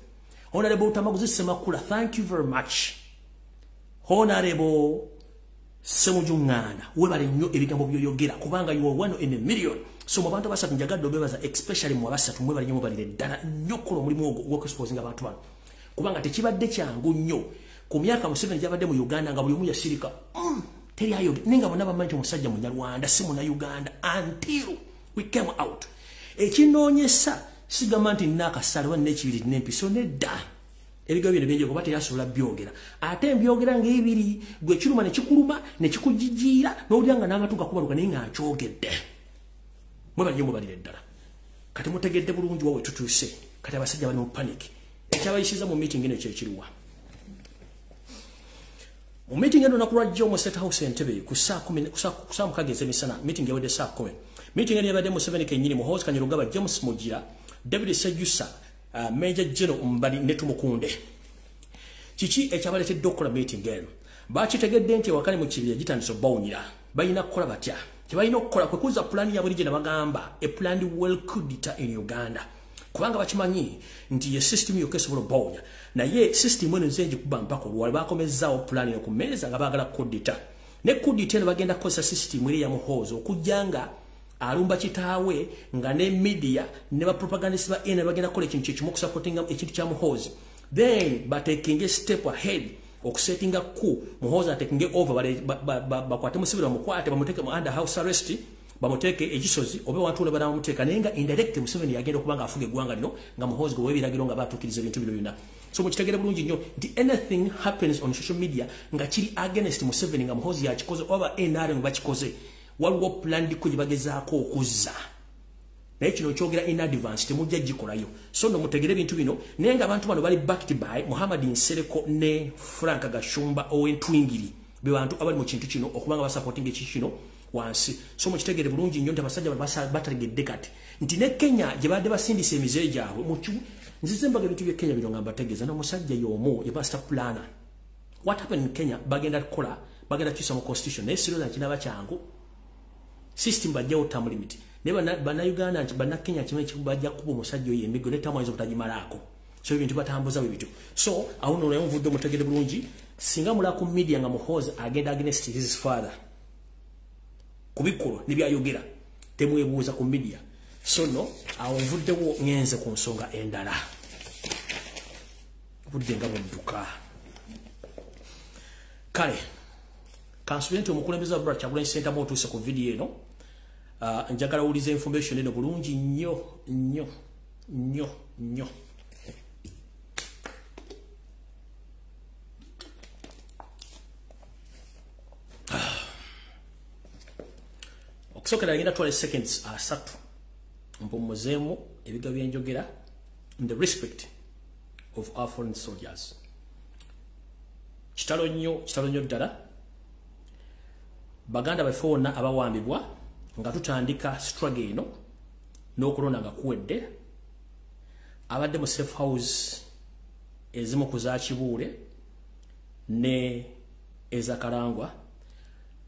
Honorable Lutamaguzi Ssemakula, thank you very much. Honorable Ssemujjunganda, webale nnyo ebigambo by'oyogera kubanga you are one in a million. So mu bantu basatu njagadde obebaza especially mu basatu mwebale nnyo mubalire ddala nnyo kukola omulimu ogw'okuexposing abantu bano. Kubanga tekibadde kyangu nnyo ku myaka Museveni gyabadde mu Uganda nga buli omu yasirika teri ayo ninga bonna bamanyi nti omusajja Munyarwanda si muna Uganda until we came out ekinoonyesa sigamba nti nakasale wa n'ekibiri n'empiso nedda ebigambo bino bingi kuba teyasobola byogera ate embyogera ng'ebiri gwe kiruma ne kikuluma ne kikujijiira n'owulira nga n'amatu gakubaluka naye nga nkyogedde mwe bali mubalire ddala kati mutegedde bulungi wawe tutuuse kati abasajja bali mu panic ekyabayisiza mu meeting eno kyekiriwa mu meeting eno nakulwajja mu State House Entebbe ku saa 10 emisana meeting yawedde saa 10 meeting eno yabadde Museveni kennyini Muhoozi Kanyarugaba James Mugira David Sejjusa Major General Mbali ne Tumukunde kiki ekyabaleetedde okukola meeting eno bakitegedde nti wakali mu kibira gitandise obbawunyira balina kukola batya tebalina okukola kwekuza pulaani yabwe gye bagamba a planned well kudita in Uganda kubanga bakimanyi nti ye system yokka esobola obbawunya naye system eno nzengi kuba mpaka olwali bakomezzaawo pulaani ku mmeeza nga baagala kudita ne kudita eno bagenda kukozesa system eri ya Muhoozi okujja nga alumba kitaawe nga ne media ne bapropagandist ba ene bagenda kukola ekintu kyekimu okusupportinga ekintu kya Muhoozi then batekinge step ahead okusetinga ku Muhoozi atekinge over bakwate Museveni bamukwate bamuteeke mu under house arrest bamuteeke ekisozi oba wantu bana bamuteeka naye nga indirect Museveni yagenda okubanga afuga eggwanga lino nga Muhoozi gwe webiragiro nga baatuukiriza ebintu bino byonna so mukitegere bulungi nnyo nti anything happens on social media nga kiri against Museveni nga Muhoozi yakikoze oba NRM bakikoze waliwo plan ko gibagezaako okuzza naye kino kyogera in advance temujja gikolayo so no mutegere ebintu bino naye nga abantu bano bali backed by Muhammad Nsereko ne Frank Gashumba Owen Twingiri be bantu abali mu kintu kino okubanga basupporting ekintu kino wansi so mukitegere bulungi nnyo nti abasajja batategedde kati nti ne Kenya gye badde basindisa emize gyabwe muchu nzize mbaga ebintu bye Kenya bino nga mbategeeza n'omusajja y'omu ye master planner what happened in Kenya bagenda kukola bagenda kyusa mu constitution naye siroza kinaba kyangu system bajjawo term limit ne bana Uganda nti bana Kenya kimwe kibajja kuba omusajja oyo emigo ne tamu ezo butagimalako so ebintu batambuza bibito so awo no yamvudde mutegede bulungi singa mulako media nga Muhoozi agenda against his father kubikolo nibyayogera temwebuuza ku media so no awo nvuddewo ngenze ku nsonga endala budde nga budduka kale kansulenti omukulembeze wa Robert Kyagulanyi Ssentamu otuuse ku video eno njagala ulize information eno bulungi nnyo okusokera agenda 20 seconds asatu mpumuzeemu ebiga byenjogera in the respect of our foreign soldiers kitalo nnyo ddala baganda baffe wonna abawambibwa nga tutandika struggle eno n'okulonda nga kuwedde abadde mu safe house ezimu ku za Kibuule ne eza Kalangwa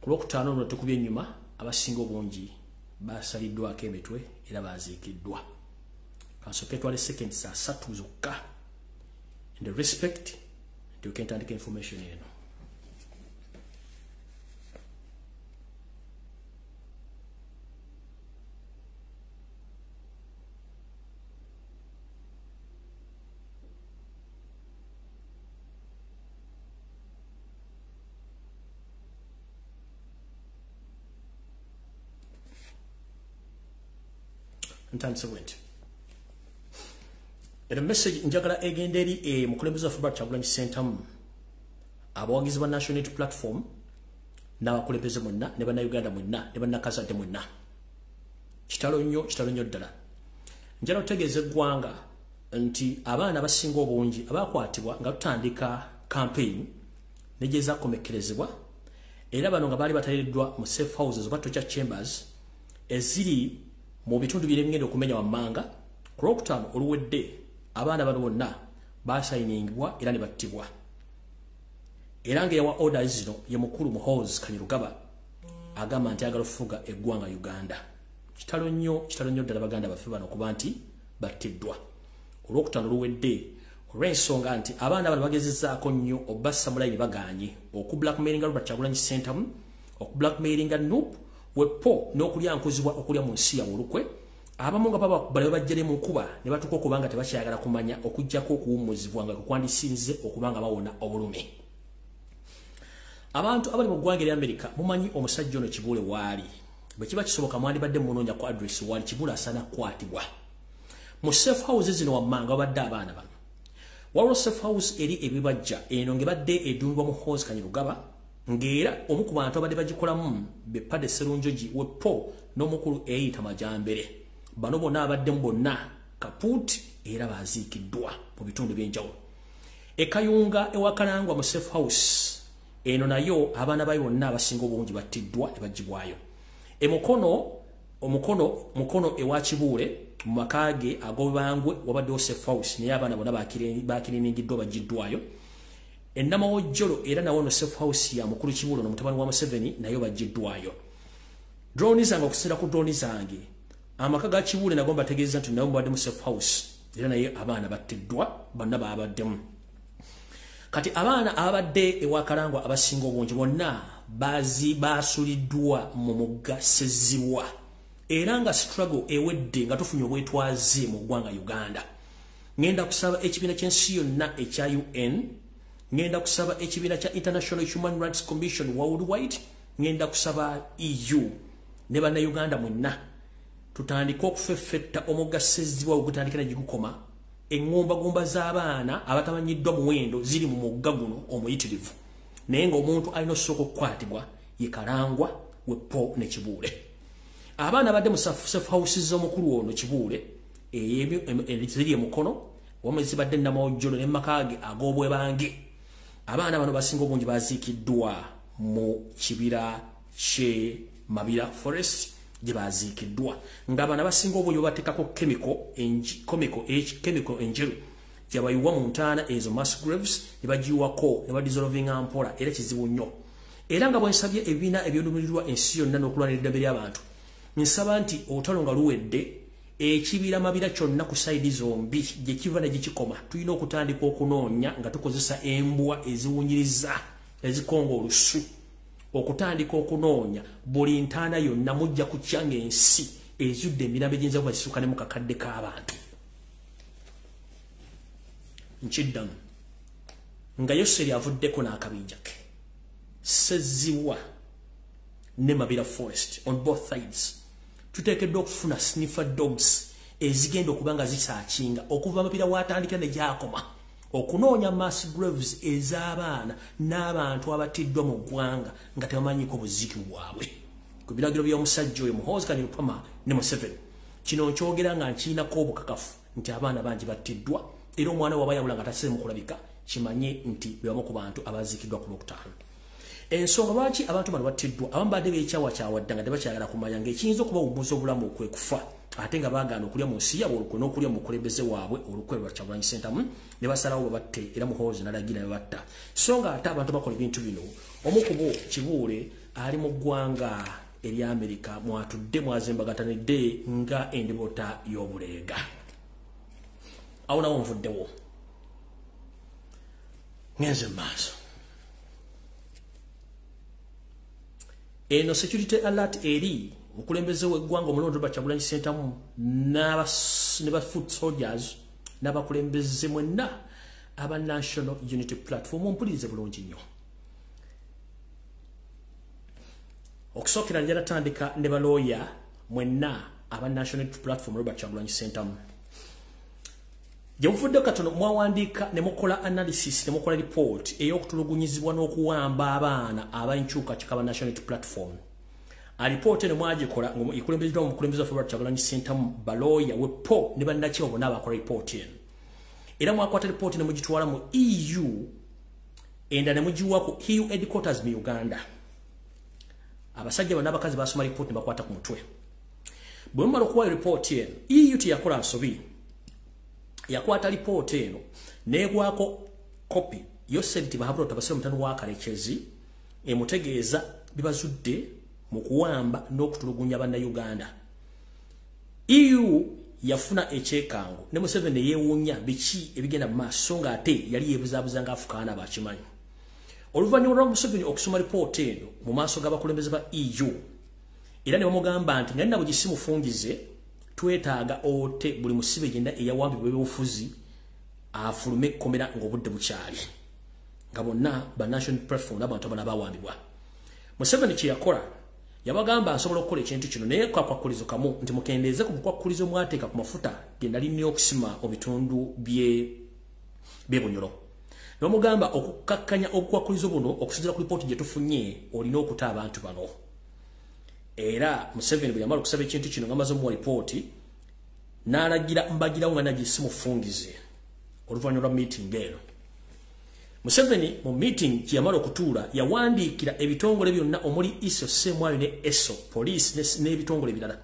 ku Lwokutaano luno tukubye ennyuma abasinga obungi basaliddwako emitwe era baziikiddwa Kansoke twale seconds saa 3 zokka. In the respect, you can take information in. Ntandise went. Era message njagala egenda eri mukulembeze wa Robert Kyagulanyi Ssentamu abawagizi ba National Unity Platform n'abakulembeze mwenna ne bannayuganda mwenna ne bannakazadde mwenna. Kitalo nnyo ddala. Njala otegeeza eggwanga nti abaana abasinga obungi abakwatibwa nga tutandika campaign nejeza komekerezebwa era bano nga bali bataliddwa mu safe houses oba torture chambers eziri mu bitundu birengendo okumenya wammanga ku Lwokutaano oluwedde abaana bano bonna basayiningibwa era ne battibwa. Era nga yawa orders zino ye mukulu Muhoozi Kanyarugaba agamba nti agala okufuga eggwanga Uganda. Kitalo nnyo ddala baganda baffe bano kuba nti battiddwa. Olwokutaano oluwedde olw'ensonga nti abaana bano bagezezzaako nnyo obassa mulayini baganye okublackmailinga Robert Kyagulanyi Ssentamu okublackmailinga Nuupu wepo n'okulyankuzibwa okulya mu nsi yawe olukwe. Abamu nga baba bajjere mu kuba ne batuko kubanga tebakyayagala kumanya okujjako okuwummuzibwa nga kukwandisinze okubanga bawona obulumi. Abantu abali mu ggwanga Amerika mumanyi omusajja ono Kibuule waali. Bwe kiba kisoboka mwandibadde munoonya ku address waali Kibuule asaana kukwatibwa. Mu safe house zino wammanga wabadde abaana bano. Waliwo safe house eri ebibajja eno ng'ebadde edundwa Muhoozi Kanyarugaba ng'era omu ku bantu abadde bagikolamu be Padde Sserunjogi wepo n'omukulu eyita Majambere. Bano bonna abaddemu bonna kapuuti era baziikiddwa mu bitundu by'enjawulo. Ekayunga ewakalangwa mu safe house eno nayo abaana bayo bonna abasinga obungi battiddwa ne bagibwayo. Mukono ewa Kibuule mu makaage ag'Obubangwe wabaddewo safe house naye abaana bonna bakiriningiddwa bagiddwayo. Ennamawojjolo era nawo no safe house ya mukulu Kibuule no mutabani wa Museveni nayo bagiddwayo. Drone zange okusinda ku drone zange amaka ga Kibuule nago mbategeeza nti nayo mbadde mu safe house era naye abaana battiddwa bonna babaddemu. Kati abaana abadde ewakalangwa abasinga obungi bonna basuliddwa mu mugga Ssezibwa era nga struggle ewedde nga tufunye obwetwaze mu ggwanga Uganda. Ngenda kusaba ekibiina ky'ensi yonna ekya UN, ngenda kusaba ekibiina kya International Human Rights Commission worldwide, ngenda kusaba EU ne bannayuganda mwenna tutandika okufeffetta omugga Ssezibwa ogutandika ne gikukoma. Engomba z'abaana abatamanyiddwa muwendo ziri mu mugga guno omuyitirivu naye ng'omuntu alina osooka okukwatibwa ye Kalangwa wepo ne Kibuule. Abaana badde mu safe houses z'omukulu ono Kibuule ziri e Mukono wamwe zibadde Nnamawojjolo ne makaage ag'Obwebange. Abaana bano basinga obungi baziikiddwa mu kibira kye Mabira Forest gye baziikiddwa ng'abaana basinga obungi bateekako chemical enjeru gye bayiwa mu ntaana ezo mass graves ne bagiyiwako ne badissolvinga mpola era kizibu nnyo. Era nga bwensabye ebibiina ebyolumirirwa ensi yonna n'okulwanira eddembe ly'abantu nsaba nti olutalo nga luwedde ekibira Mabira kyonna ku sayidi zombi gye kiva ne gikikoma tulina okutandika okunoonya nga tukozesa embwa eziwunyiriza ezikonga olusu okutandika okunoonya buli ntaana yonna mujja kukyanga ensi ezudde emirambo egyinza kuba kisukka ne mu kakadde k'abantu. Nkiddamu nga Yoseri avuddeko n'akabinja ke. Ssezibwa ne Mabira Forest on both sides tuteekeddwa okufuna sniffer dogs ezigenda okuba nga zisaakinga okuva Mabira watandika ne gyakoma okunoonya mass graves ez'abaana n'abantu abattiddwa mu ggwanga nga tebamanyiko buziiki bwabwe ku biragiro by'omusajja oyo Muhoozi Kanyarugaba ne Museveni. Kino nkyogera nga nkirinako obukakafu nti abaana bangi battiddwa era omwana wabayawula nga tasire mu kulabika kimanye nti bebamu ku bantu abaziikiddwa ku Lwokutaano. Ensonga lwaki abantu bano battiddwa abamu badde beekyawakyawadda nga tebakyagala kumanya ng'ekiyinza okubawummuza obulamu okwe kufa ate nga baagaana okulya mu nsi yaabwe olukwe n'okulya mu kulembeze waabwe olukwe lwa Kyagulanyi Ssentamu ne basalawo babatte era Muhoozi n'alagira ne babatta. So nga ate abantu bakola ebintu bino omu ku bo Kibuule ali mu ggwanga erya Amerika mwatudde mwazembagatanidde nga endibota y'obuleega. awo nawo nvuddewo ngenze maaso eno security alert eri mukulembeze w'eggwanga omulonde Robert Kyagulanyi Ssentamu ne ba foot soldiers n'abakulembeze mwenna aba National Unity Platform mpulirize bulungi nnyo okusookera njala tandika ne balooya mwenna aba National Unity Platform Robert Kyagulanyi Ssentamu gye muvudde katono mwawandiika ne mukola analysis ne mukola report ey'okutulugunyizibwa n'okuwamba abaana ab'enkyukakyuka aba National Unity Platform report eno mwagikola ng'ekulembezeddwa omukulembeze waffe Robert Kyagulanyi Ssentamu balooya wepo ne bannakyewa bonna abakola report eno era mwakwata report ne mugitwala mu EU enda ne mugiwa ku EU headquarters mu Uganda abasajja bonna abakazi basoma report ne bakwata ku mutwe bwe mumala okuwa report eno EU teyakola nsobi yakwata report eno negwako copy yosediti bahabula tabasira mutano wa kalekezi emutegeeza bibazudde mu kuwamba n'okutulugunya banna Uganda EU yafuna ekyekango ne Museveni yeewuunya biki ebigenda mu maaso nga ate yali yeebuzaabuza nga afukaana bakimanyi oluvannyuma lwa Museveni okusoma report eno mu maaso g'abakulembeze ba EU era ne bamugamba nti nga nabo gisimufungize twetaaga ote buli musibe genda eyawambibwa eby'obufuzi afulume ekkomera ng'obudde bukyali nga bonna ba National Platform n'abantu abalala bawambibwa Museveni kye yakola yabagamba asobola okukola ekintu kino naye kwakwakulizo kamu nti mukendeeze ku bukwakulizo mwateeka ku mafuta genda linnya okusima mu bitundu bye Bunyoro n'omugamba okukkakkanya obukwakulizo buno okusinziira ku lipooti gye tufunye olina okuta abantu bano era Museveni bwe yamala okusaba ekintu kino ng'amaze omuwa lipooti n'alagira mbagirawo nga nagisimufungize oluvannyuma lwa meeting eno Museveni mu meeting kye yamala okutuula yawandiikira ebitongole byonna omuli ISO Semwayo ne ESO police n'ebitongole ebirala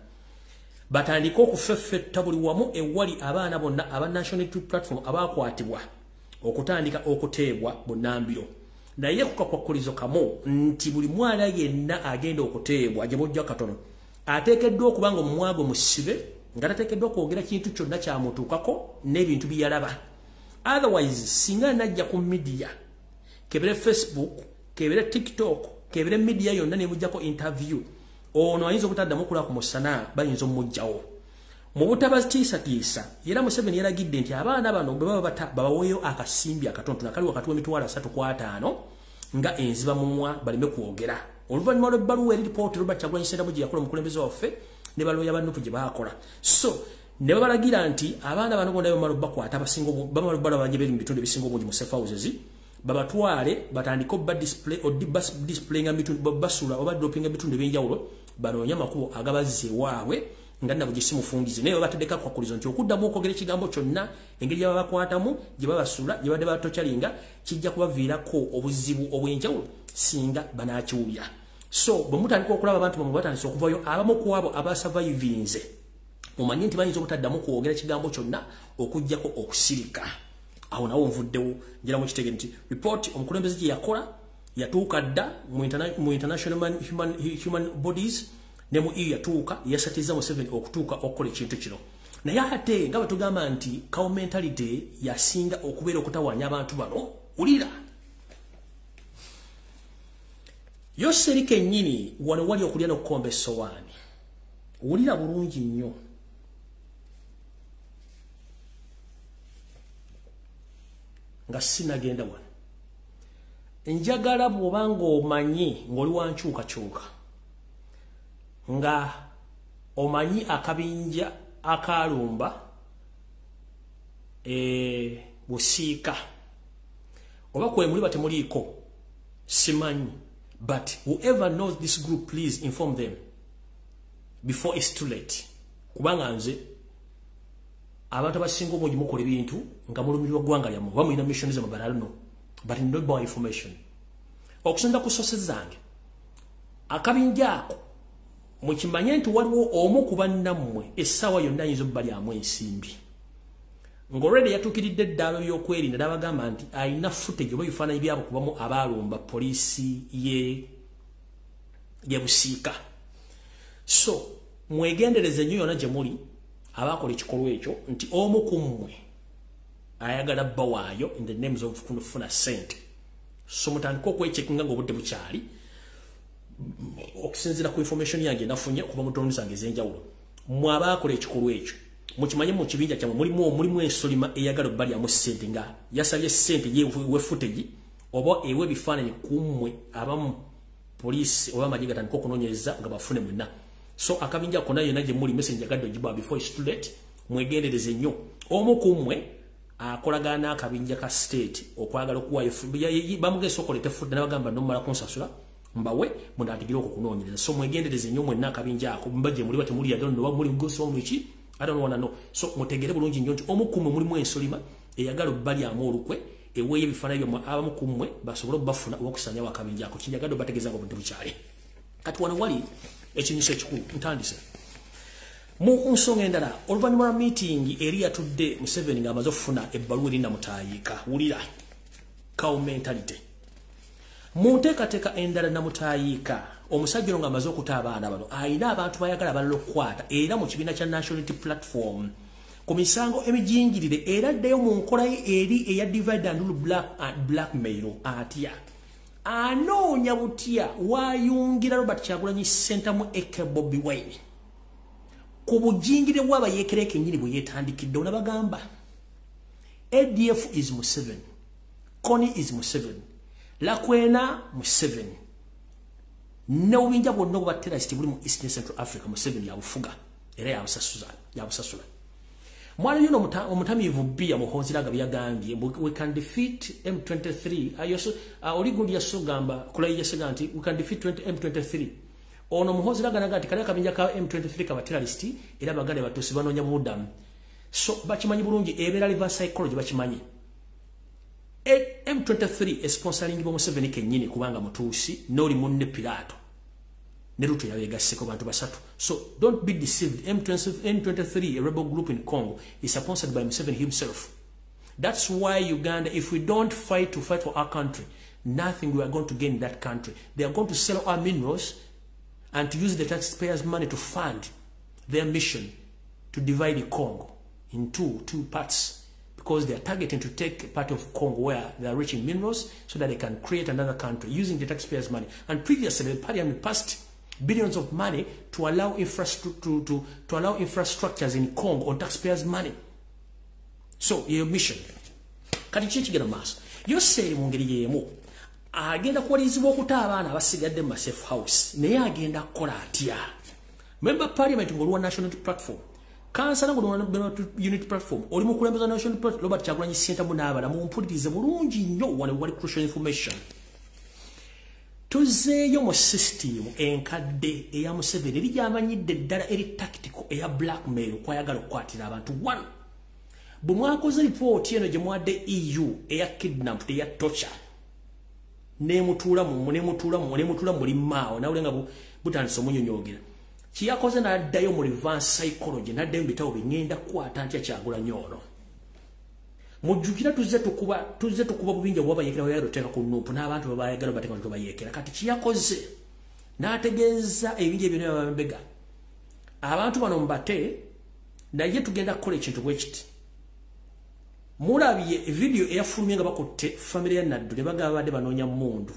batandika okufeffetta buli wamu ewali abaana bonna aba National Unity Platform abakwatibwa okutandika okuteebwa bunnambiro naye kukakwakulizo kamu nti buli mwana yenna agenda okuteebwa gye bojja katono ateekeddwa okuba nga omumwago musibe nga tateekeddwa okwogera kintu kyonna kyamutuukako n'ebintu byalaba otherwise singa najja ku media kebere Facebook kebere TikTok kebere media yonna nemujjako interview ono ayinza obutaddamu okulaba ku musana bayinza omujjawo mu butabatiisatiisa era Museveni yaragidde nti abaana bano bwe baba babaweeyo akasimbi akatono akali wakati w'emitwalo 3 ku 5 nga enziba mumwa baleme kwogera oluvannyuma lw'ebbaluwa eri report Robert Kyagulanyi Ssentamu gye yakola omukulembeze waffe ne balooya bannupu gye baakola so ne babalagira nti abaana bano bonna bamala bakwata abasinga bamala balaba gye beri mu bitundu ebisinga obungi mu safe houses babatwale batandika obba display nga bitundu basula oba dropping bitundu ebyenjawulo banoonya makubo agabazze waabwe nga nabo gisimufungize naye batedeka kwakulizo nti okuddamu okwogera ekigambo kyonna engeri gyaba bakwatamu gye babasula gye badde batokyalinga kijja kubaviirako obuzibu obw'enjawulo singa banaakiwulira so bwe mutandika okulaba abantu bamwe batandise okuvayo abamu ku abo abasurvivinze omanyi nti bayinza obutaddamu kwogera ekigambo kyonna okuggyako okusirika awo nawo nvuddewo njira mu kitegere nti report omukulembeze gye yakola yatuuka dda mu international human bodies ne mu EU yatuuka yasatiza Museveni okutuuka okukola ekintu kino naye ate nga batugamba nti cow mentality yasinga okubeera okutawaanya abantu bano ulira Yoseri kennyini wano wali okulya n'okukomba essowaani ulira bulungi nnyo nga sinagenda wano njagala bw'obanga omanyi ng'oli wankyukakyuka nga omanyi akabinja akalumba busiika oba kwemuli batemuliiko simanyi but whoever knows this group please inform them before it's too late kubanga nze abantu abasinga obungi mukola ebintu nga mulumirwa ggwanga lyammwe oba mulina mission zammwe but I don't know but not by information okusinza ku sources zange akabinja ako mukimanye nti waliwo omu ku bannammwe essaawa yonna ayinza obbalyamu ensimbi ng'olwedi yatuukiridde eddaalo by'okwerinda n'abagamba nti alina footage oba ebifaananyi byabo kubamu abaalumba poliisi ye busiika so mwegendereze nnyo yonna gye muli abaakola ekikolwa ekyo nti omu ku mmwe ayagala bawaayo in the names of kunufuna sente. So mutandika okwecheckinga ng'obudde bukyali okusinziira ku information yange nafunye kuba mu drone zange ez'enjawulo. Mmwe abaakola ekikolwa ekyo mukimanye mu kibinja kyammwe mulimu ensolima eyagala obbalyamu ssente nga yasabye ssente we footage oba ewe bifaananyi kummwe abamu poliisi oba amagye gatandika okunoonyereza nga bafune mwenna. So akabinja konna yonna gye muli message agadde ogibwa before it's too late, mwegendereze nnyo. Omu ku mmwe akolagana n'akabinja ka state okwagala okuwaayo bamugesa okolete fudde n'abagamba nomala kunsasula mbawe mundatigire okukunoonyereza. So mwegendereze nnyo mwenna akabinja ako mbagye muli bati muli yadde no muli goso omwiki I don't wanna know. So mutegere bulungi nnyo nti omu ku mmwe mulimu ensolima eyagala obbalyamu olukwe eweeye ebifaananyi byomwe abamu ku mmwe basobole obbafuna okusanya wakabinja ako kinyagadde obategeeza nga obudde bukyali. Kati wano wali ekinyuso ekikulu ntandise. Mu nsonga endala oluvannyuma lwa meeting eri yatudde Museveni ng'amaze okufuna ebbaluwa eri Namutayiika. Wulira cow mentality. Mu nteekateeka endala Namutayiika omusajja ono ng'amaze okuta abaana bano ayina abantu bayagala abalala okukwata era mu kibiina kya National Unity Platform ku misango emijingirire era addeyo mu nkola ye eri eya divide and rule blackmail atya anoonya butya waayungira Robert Kyagulanyi ssentamu Eke Bobi Wine ku bujingire bw'abayeekera kennyini bwe yeetandikidde onabagamba ADF is Museveni, Kony is Museveni, Lakwena Museveni, n'obubinja bwonna obuba terrorist buli mu East and Central Africa Museveni yabufuga era yabusasula. Mwana yuno omutamiivu bia muhonziraga byagambye we can defeat M23 ayoso oliguli yasogamba kulayi yasega nti we can defeat M23 ono muhonziraga nagati kale kabinja ka M23 kaba terrorist era bagale batusi banonya buddamu. So bakimanyi bulungi ebera reverse psychology bakimanyi. M23 sponsoring bo Museveni kennyini kubanga mutuusi noli munne Pilato Neruto yabegasseko bantu basatu. So don't be deceived. M23, a rebel group in Congo, is sponsored by Museveni himself. That's why Uganda, if we don't fight for our country, nothing we are going to gain in that country. They are going to sell our minerals and to use the taxpayers' money to fund their mission to divide the Congo in two parts, because they are targeting to take part of Congo where they are reaching minerals so that they can create another country using the taxpayers' money. And previously, the parliament passed billions of money to allow infrastructures in Congo on taxpayers' money. So your mission. Kati chikigera maso. Yose mungeri yemu. Agenda kuwalizibwa okuta abaana abasigadde mu safe house. Naye agenda kukola atya. Member parliament ng'oluwa National Platform. Kansala ng'oluwa Unity Platform. Oli mukulembeza National Platform. Robert Kyagulanyi ssentamu n'abala mumpulirize bulungi nnyo wali crucial information. Tuzeeyo mu system enkadde eya Museveni eri gy'amanyidde ddala eri tactical eya blackmail kwayagala okukwatira abantu. One, bwe mwakoze report eno gye mwadde EU eya kidnap eya torture nemutuula muli maawo nawule nga butandise omunyonyoogera kiyakoze n'addayo mu reverse psychology n'addayo mu bitabo bingenda kukwata ntya Kyagulanyi ono. Mujjukira tuzze tukuba bubinja bw'abayeekera bwe yateeka ku nuupu n'abantu babayagala bateeka nti bayeekera. Kati kiyakoze n'ategeeza ebinja byonna byabambega abantu bano mbate naye tugenda kukola ekintu bwe kiti. Mulabye video eyafulumye nga bakutte family ya Naddu ne bagamba badde banoonya mmundu.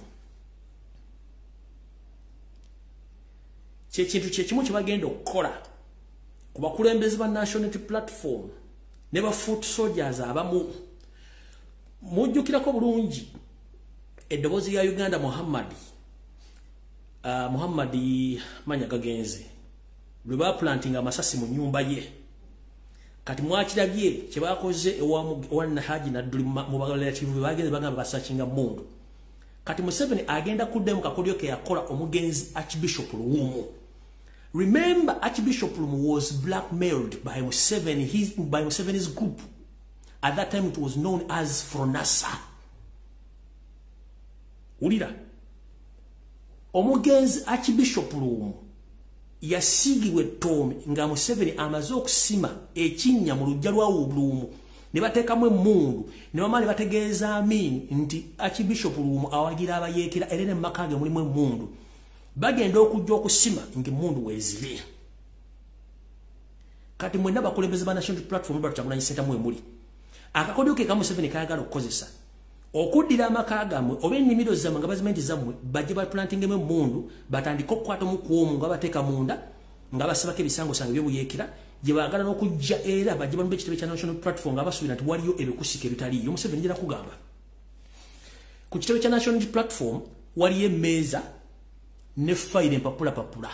Kintu kyekimu kye bagenda okukola ku bakulembeze ba National Unity Platform ne ba foot soldiers abamu. Mujjukirako bulungi eddoboozi ya Uganda Muhammad manya gagenze lwe baplantinga amasasi mu nnyumba ye. Kati mwakirabye kye bakoze ewa Haji Naddu mu relative bagenze bagamba basakinga mundu. Kati Museveni agenda kuddayo mu kakodyo ke yakola omugenzi Archbishop Luwumu. Remember, Archbishop Luwumu was blackmailed by Museveni's group. At that time it was known as Fronasa. Ulira omugenzi Archbishop Luwumu yasigibwe Tomi nga Museveni amaze okusima ekinnya mu lujja lwa Luwumu ne bateekamu emmundu ne bamala bategeeza Amin nti Archbishop Luwumu awagira abayeekera era ne mmakage mulimu emmundu bagenda okujja okusima ng'emmundu weeziri. Kati mwenna bakulembeze ba National Platform Robert Kyagulanyi ssentamu emuli akakodyo ke Museveni kayagala okukozesa okuddira amaka gamwe oba ennimiro zammwe nga bazimenti zammwe bajje baplantingemu emmundu batandika okukwata mu kwomu nga bateeka munda nga basabako ebisango sange by'obuyeekera gye baagala n'okujja era bajje balumba ekitebe kya National Platform nga basuubira nti waliyo ebikusika ebitaliiyo. Museveni njira kugamba ku kitebe kya National Platform waliyo emmeeza ne fayiro empapulapapula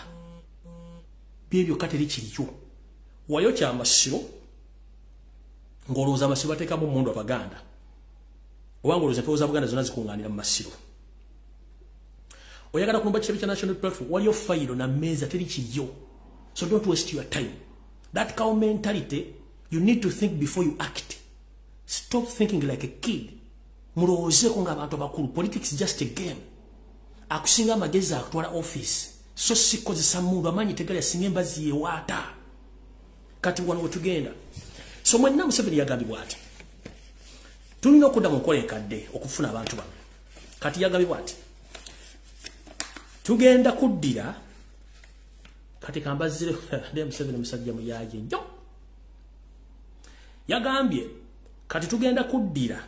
byebyo kateri kiriyo wayo kyamasiro ng'olowooza amasiro bateekamu emmundu Abaganda oba ng'olowooza empewo za Buganda zonna zikuŋŋaanira mu masiro. Oyagala kulumba kitebe kya National Platform waliyo fayiro na mmeeza teri kiriyo. So don't waste your time. That cow mentality, you need to think before you act. Stop thinking like a kid. Mulowoozeeko ng'abantu abakulu. Politics is just a game. Akusinga amagezi akutwala office. So sikozesa mundu amanyi tegala yasinga embazi yewaata. Kati wano wetugenda. So mwenna Museveni yagambibwa ati tulina okudda mu nkola enkadde okufuna abantu bano. Kati yagambibwa ati tugenda kuddira kati kambazire ndi Museveni musajja muyaje nnyo. Yagambye kati tugenda kuddira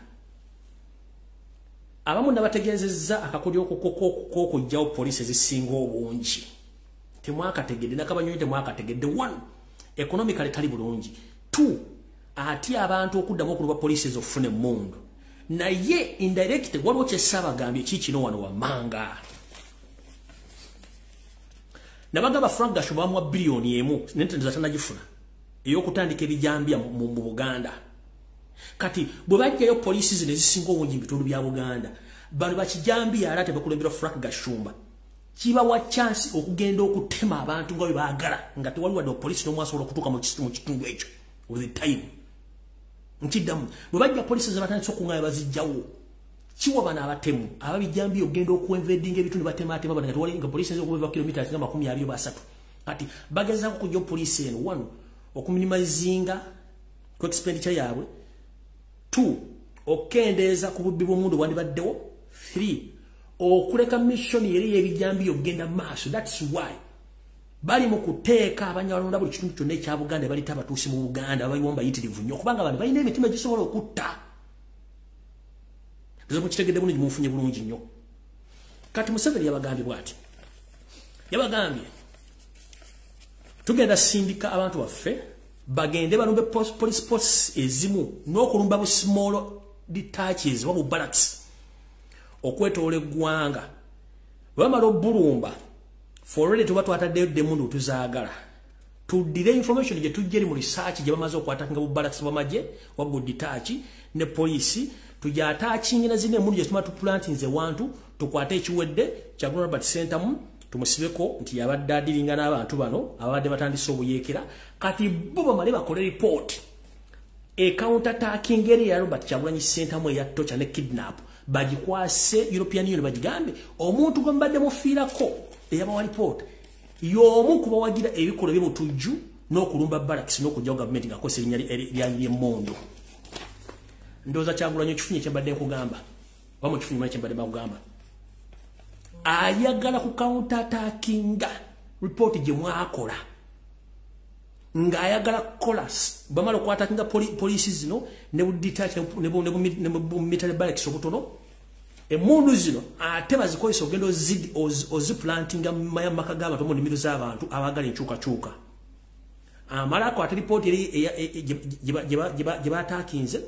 abamu nabategeezezza akakodyo okukojjawo poliisi ezisinga obungi. Temwakategedde nakabanyonyi temwakategedde. 1 economically tali bulungi. 2 ati abantu okuddamu okuluba poliisi ezofune emmundu naye indirect waliwo kyesabagambye kikino wano wammanga. Nabagamba Frank Gashuba bamwa biliyoni emu n'entendeeza tanagifuna ey'okutandika ebijambya mu Buganda. Kati bwe bajjayo poliisi zino ezisinga obungi mu bitundu bya Buganda bano bakijambiya ala tebakulembera Frank Gashumba kibawa chance okugenda okutema abantu nga bwe baagala nga tewali wadde poliisi n'omwasobola okutuuka mu kitundu ekyo with the time. Nkiddamu bwe bajja poliisi zebatandise okuŋŋaanya bazijjawo kiwa bano abatemu ababijambiya okugenda okuinvadinga ebitundu batematema bano nga tewali nga poliisi ez'okuva eva kilomita nga 23. Kati bagezaako okujja poliisi eno 1 okuminimizinga ku expenditure yaabwe. 2 okendeeza ku bubbi bw'omundu bwandibaddewo. 3 okuleka mission yeri y'ebijambiya okugenda maaso. That's why bali mu kuteeka abanyalonda buli kitundu kyonna ekya Buganda balita abatuusi mu Buganda babayiwa mbayitirivu nnyo kubanga bano balina emitima gisobola okutta. Mukitegedde bulungi mufunye bulungi nnyo. Kati Museveni yabagambye bw'ati. Yabagambye tugenda sindika abantu baffe bagende balumbe police posts ezimu n'okulumba bu small detaches wabu barracks okwetoola eggwanga. Bamala obbulumba for already tuba twataddeyo demundu tuzaagala tuddire information gye tujjeri mu research gye bamaze okwatanga bu barracks bw'amagye wabu detachi ne poliisi tujja ataakingira zine emundu gye tuma tuplantinze wantu tukwate ekiwedde kya Robert Center tumusibeko nti yabadde adiringa n'abantu bano abadde batandise obuyeekera. Kati bo bamale bakole report counter attacking eri ya Robert Kyagulanyi Center mwe ya tocha ne kidnap bagikwase European Union bagigambe omuntu gwe mbadde mufiirako eyabawa report y'omu kuba wagira ebikola by'obutujju n'okulumba barracks n'okujja government nga kosa erinnya ly'emmondo. Ndooza Kyagulanyi kifunye kyembadde nkugamba wamu kifunye mwe kyembadde bakugamba ayagala ku counter attacking report gye mwakola ng'ayagala kola bamala okwatakinga poliisi zino ne buditachi ne military barracks obutono emmundu zino ate bazikozesa ogenda oziplantinga maka g'abantu mu nnimiro z'abantu abagala enkyukakyuka. Amalako ate ripooti eri gye baatakinze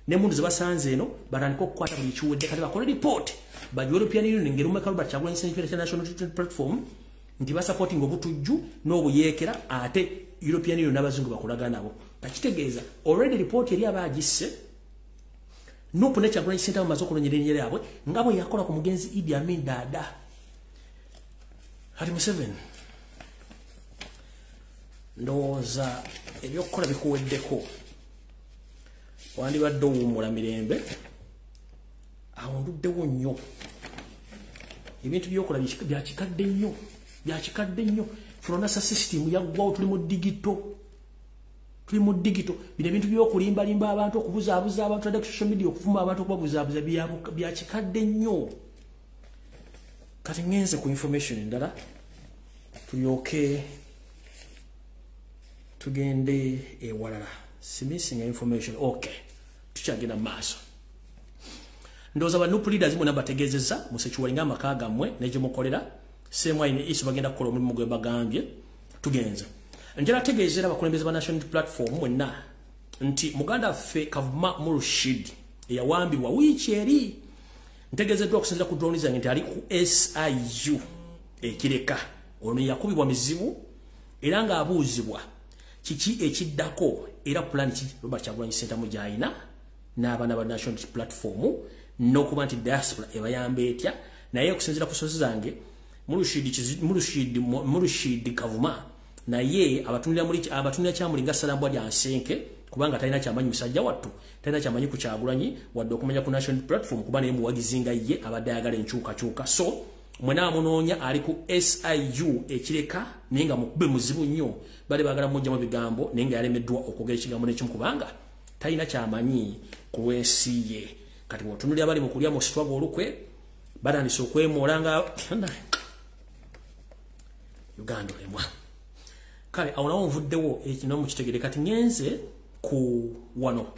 n'emmundu ze basanze eno batandika okukwata buli kiwedde kati bakole report ba European Union ng'erumeka Robert Kyagulanyi Center National Platform nti basupporting obutujju n'obuyeekera ate European Union n'abazungu bakulaga nabo. Takitegeeza already report eri abagisse Nupu ne Kyagulanyi Center bamaze okulonyera erinnya lyabwe nga bwe yakola ku mugenzi Idi Amin Dada. Kati Museveni ndowooza ebyokukola bikuweddeko wandibadde owummula mirembe awunduddewo nnyo ebintu byokola byakikadde nnyo Fronasa system yaggwawo tuli mu digito bino ebintu by'okulimbalimba abantu okubuzaabuza abantu adde ku social media okuvuma abantu okubabuzaabuza byakikadde nnyo. Kati ngenze ku information endala tulyoke tugende ewalala. Missing information. Okay. tukyagenda maaso ndoza ba nupu leaders mu nabategezeza musechuwalinga makaga mwe neje mukolera same way ne isu bagenda kukola omulimu gwe bagambye tugenza njera tegezera abakulembeze ba national platform mwenna nti muganda ffe Kavuma Murshid yawambibwa wiiki eri ntegezeddwa okusinzira ku drone zange nti ali ku SIU ekireka ono yakubibwa mizibu era nga abuuzibwa kiki ekiddako era plan ki Robert Kyagulanyi Center mu gyayina n'abaana ba national platform n'okuba nti diaspora ebayamba etya naye okusinzira ku sources zange Murshid Kavuma naye abatunira kyamuli nga Salambwa lya Nsenke kubanga talina kyamanyi musajja wattu talina kyamanyi ku Kyagulanyi wadde okumanya ku national platform kuba naye muwagizinga ye abadde ayagala enkyukakyuka so mwena munoonya ali ku SIU ekireka naye nga mukube muzibu nnyo bali baagala mujjamu bigambo naye nga yalemeddwa okwogera ekigambo n'ekimu kubanga talina kyamanyi ku lw'ensi ye kati bw'otunulira bali mu kulya mu struggle olukwe batandise okwemoola nga Uganda olemwa kale awo nawo nvuddewo ekino mukitegere kati ngenze ku wano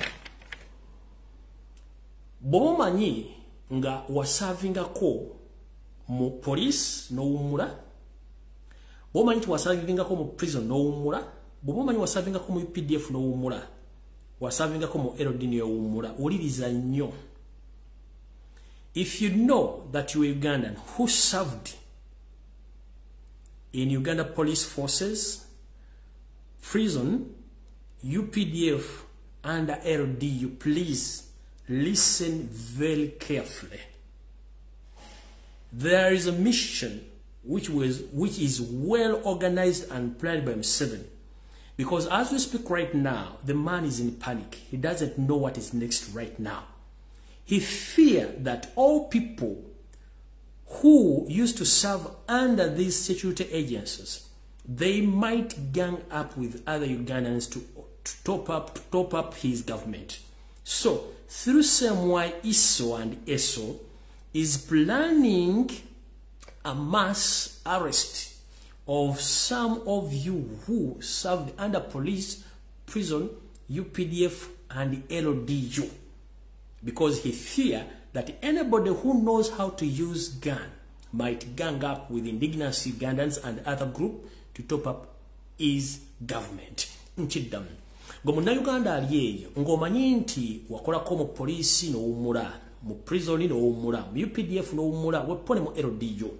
bw'omanyi nga wasavingako mu police n'owummula bw'omanyi nti wasavingako mu prison n'owummula bw'omanyi wasavingako mu UPDF n'owummula wasavingako mu LD n'owummula wuliriza nnyo if you know that you are Ugandan who served in Uganda police forces prison UPDF and LDU please listen very carefully. There is a mission which is well organized and planned by M7. Because as we speak right now, the man is in panic. He doesn't know what is next right now. He fears that all people who used to serve under these security agencies, they might gang up with other Ugandans to top up his government. So, through same way ISO and ESO is planning a mass arrest of some of you who served under police, prison, UPDF and LDU. Because he fears that anybody who knows how to use gun might gang up with indigenous Ugandans and other group to top up his government. Nchidam. Gomuna Uganda aliyeyo, ngomanyi nti wakolako mu polisi n'owummula, mu prison n'owummula, mu UPDF n'owummula, wepone mu LDU.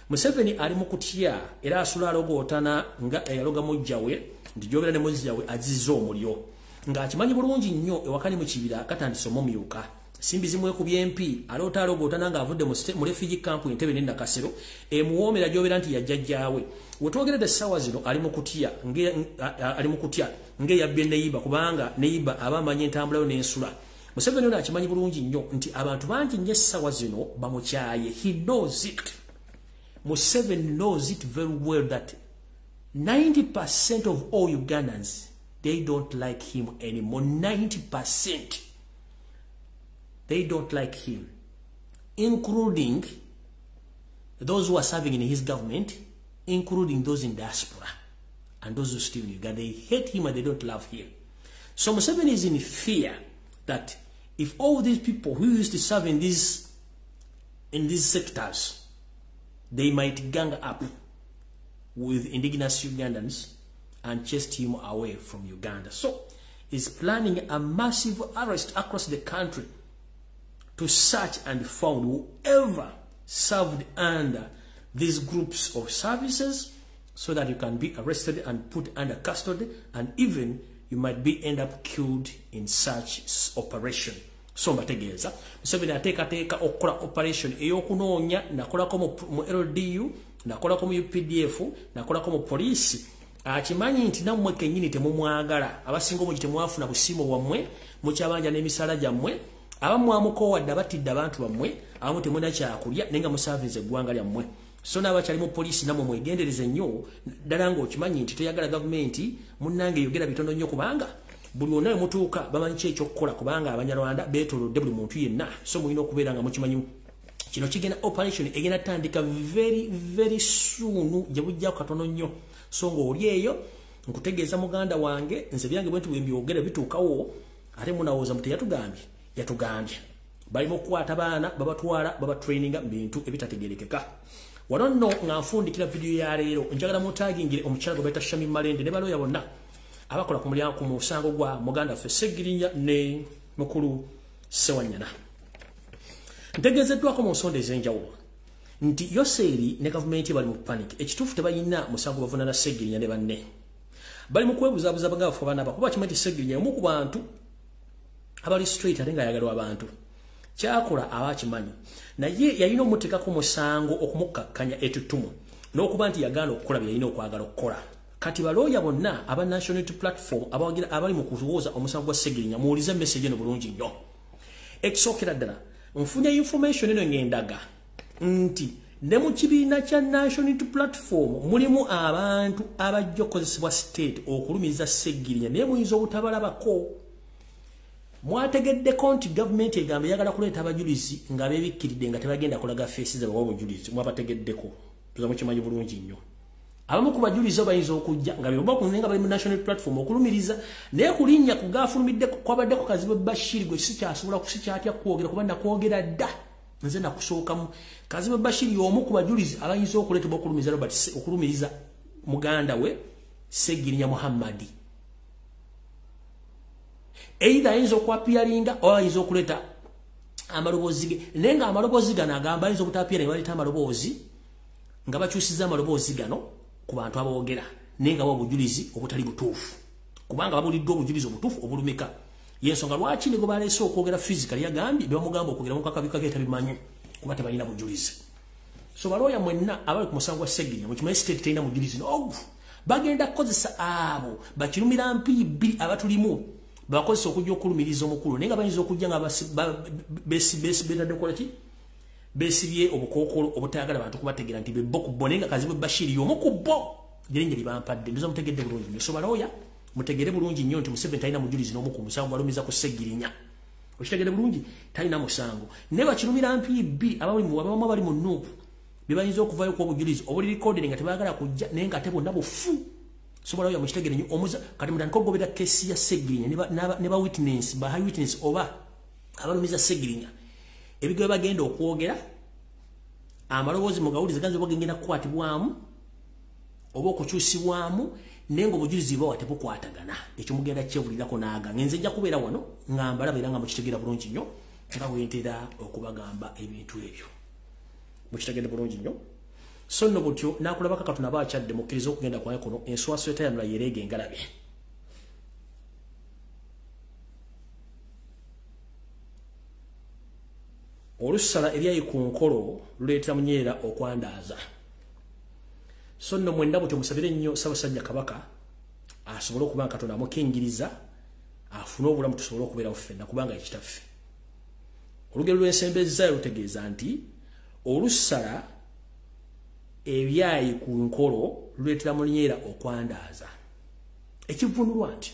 Museveni ali mu kutya era asula alogootana nga eyaloga mujjawe, nti gy'obeera ne mujjawe azizza omulyo. Nga akimanyi bulungi nnyo ewakani mu kibira katandise omumyuka. Simbi zimwe ku byempi alota alogootana nga avudde mu refugee camp Entebbe ne Nakasero emuwoomera gy'obeera nti yajjajjaawe. Wetwogeredde essaawa zino ali mu kutya ng'eyabbye Neiba kubanga Neiba aba amanyi entambulayo n'ensula. Museveni ono akimanyi bulungi nnyo nti abantu bangi nnyo essaawa zino bamukyaye. He knows it. Museveni knows it very well that 90% of all Ugandans, they don't like him anymore. 90%. They don't like him, including those who are serving in his government, including those in diaspora and those who still in Uganda. They hate him and they don't love him. So Museveni is in fear that if all these people who used to serve in these sectors, they might gang up with indigenous Ugandans and chase him away from Uganda. So he's planning a massive arrest across the country to search and find whoever served under these groups of services so that you can be arrested and put under custody, and even you might be end up killed in such operation. So mbategeeza Museveni ateekateeka okukola operation ey'okunoonya nakolako mu LDU, nakolako mu UPDF, nakolako mu poliisi. Akimanyi nti nammwe kennyini temumwagala, abasinga omungi temwafuna busiimo bwammwe, mukyabanja n'emisaala gyammwe, abamu amukowadde abatidde abantu bammwe, abamu temulina kyakulya naye nga musaaviza eggwanga lyammwe. So n'abakyali mu poliisi nammwe mwegendereze nnyo ddala ng'okimanyi nti toyagala gavumenti munnange yogera bitono nnyo kubanga buli wonna we mutuuka bamanyi ki ekyokukola kubanga Abanyarwanda beetoolodde buli muntu yenna. So mulina okubeera nga mukimanyi kino kigenda operation egenda tandika very soon gye bujjako katono nnyo. So ng'oli eyo nkutegeeza muganda wange nze byange bwe nti bwe mbyogera bituukawo ate munawooza muti yatugambye balimo okukwata baana babatwala babatraininga bintu ebitategerekeka. Wano nno nga nfundikira video ya leero njagala mutagingire omukyala gwe bayita Shami Malende ne baloya bonna abakola ku mulyango ku musango gwa muganda ffe Segirinya ne mukulu Sewanyana. Ntegezeddwako mu nsonda ez'enjawulo nti Yoseri ne gavumenti bali mu panic. Ekituufu tebayina musango bavunana Segirinya ne banne. Bali mu kwebuzabuza bagafu abaana bakuba kimati Segirinya omu ku bantu abali straight ate nga ayagalwa abantu. Kyakola abakimanyi naye yalina omuteekako musango okumukakkanya ettutumu n'okuba nti yagaana okukola bye yalina okwagala okukola. Kati balooya bonna aba National Unity Platform abali mu kuwooza omusango gwa Segirinya muwulize message eno bulungi nnyo. Ekisookera ddala nfunye information eno ng'endaga nti ne mu kibiina kya National Unity Platform mulimu abantu abajja okukozesebwa state okulumiza Segirinya naye muyinza obutabalabako. Mwategeddeko nti gavumenti egamba yagala kuleeta abajulizi nga beebikkiridde nga tebagenda kulaga feesi zaabwe obujulizi. Mwabategeddeko tuza mukimanyi bulungi nnyo. Abamu ku bajulizi bayinza okujja nga nga bali mu National Platform okulumiriza naye kulinnya kugafulumidde kwabaddeko Kazibu Bashir gwe sikyasobola kusikyatya kwogera kuba nakwogera dda nze nakusookamu. Kazibu Bashir y'omu ku bajulizi abayinza okuleetebwa okulumiza Robert okulumiriza muganda we Segirinya Muhammadi. Either ayinza okwapiyalinga oba ayinza okuleeta amaloboozi ge naye nga amaloboozi gano agamba ayinza obutapiira ne baleeta amaloboozi nga bakyusiza amaloboozi gano ku bantu aboogera naye nga obujulizi obutali butuufu kubanga babuliddwa obujulizi obutuufu obulumika. Yensonga lwaki ne gwe baleese okwogera physically yagambye bamugamba okwogera mu kakabika ke tabimanyi kuba tebalina bujulizi. So balooya mwenna abali ku musango gwa Segirinya mu kimanyi state terina mujulizi n'ogu bagenda kukozesa abo bakirumira mpiri bbiri abatulimu bakozesa okujja okulumiriza omukulu naye nga bayinza okujja nga besibye obukookolo obutayagala bantu kubategeera nti bebbo ku bo naye nga Kazibu Bashir y'omu ku bo erinnya libampadde. Ndoza mutegedde bulungi nnyo. So balooya mutegere bulungi nnyo nti Museveni talina mujulizi n'omu ku musango balumiza ku Segirinya. Okitegere bulungi talina musango naye bakirumira mpiri bbiri abamu abali mu Nuupu be bayinza okuvayo ku obujulizi obuli recorded nga tebaagala kujja naye nga ate bonna bufu. So balooya mukitegere nnyo omuza kati mutandika okugobera kesi ya Segirinya ne ba witness ba high witness oba abalumiza Segirinya ebigo bagenda okwogera amaloboozi mugawulize ganze bagenda kukwatibwamu oba okukyusibwamu naye nga obujulizi bwawa tebukwatagana. Ekyo mugenda kyebulirako naaga ngenze nja kubeera wano nga mbalaba era nga mukitegeera bulungi nnyo nga bwentera okubagamba ebintu ebyo mukitegedde bulungi nnyo. So nno butyo nakulabaka katuna baakyadde mukkiriza okugenda kwaye kuno enswaso etayanula yereege engalabe. Olusala eryayi ku nkolo luleetera Munyerera okwandaaza. So nno mwenda butyo musabire nnyo Ssaabasajja Kabaka asobole okuba nga Katonda amukingiriza afune obulamu tusobole okubeerawo ffenna kubanga ekitaffe. Olugero lw'ensembezzayo lutegeeza nti olusala ebyayi ku nkolo luleetera Munyerera okwandaaza. Ekivunulwa nti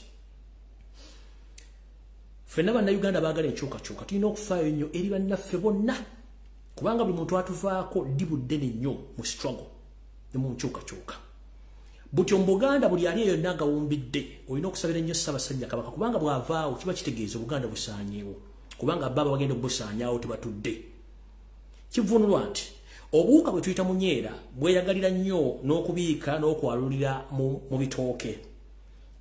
ffenna bannayuganda baagala enkyukakyuka tulina okufaayo nnyo eri bannaffe bonna kubanga buli muntu atuvaako ddi buddene nnyo mu struggle ne mu nkyukakyuka. Butyo mu Buganda buli ali eyo nagawumbidde olina okusabira nnyo Ssaabasajja Kabaka kubanga bw'avaawo kiba kitegeeza Obuganda busaanyeewo kubanga baba bagenda okubusaanyaawo tebatudde. Kivunulwa nti obuwuka bwe tuyita Munyerera bweyagalira nnyo n'okubiika n'okwalulira mu bitooke.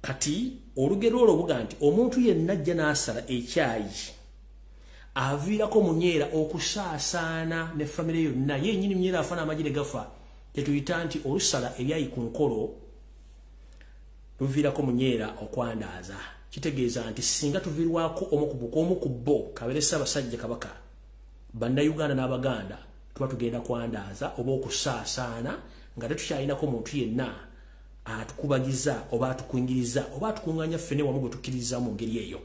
Kati olugero olwo buga nti omuntu yenna ajja n'asala ekyayi aviirako Munyerera okusaasaana ne famire yonna yennyini Munyerera afana amagire gafa tetuyita nti olusala ebyayi ku nkolo luviirako Munyerera okwandaaza. Kitegeeza nti singa tuviirwako omu ku bo kabeere Ssaabasajja Kabaka bannayuganda n'Abaganda tuba tugenda kwandaaza oba okusaasaana nga tetukyalinako muntu yenna atukubagiza oba atukwingiriza oba atukuŋŋaanya ffene wamu gwe tukkiriza mu ngeri eyo.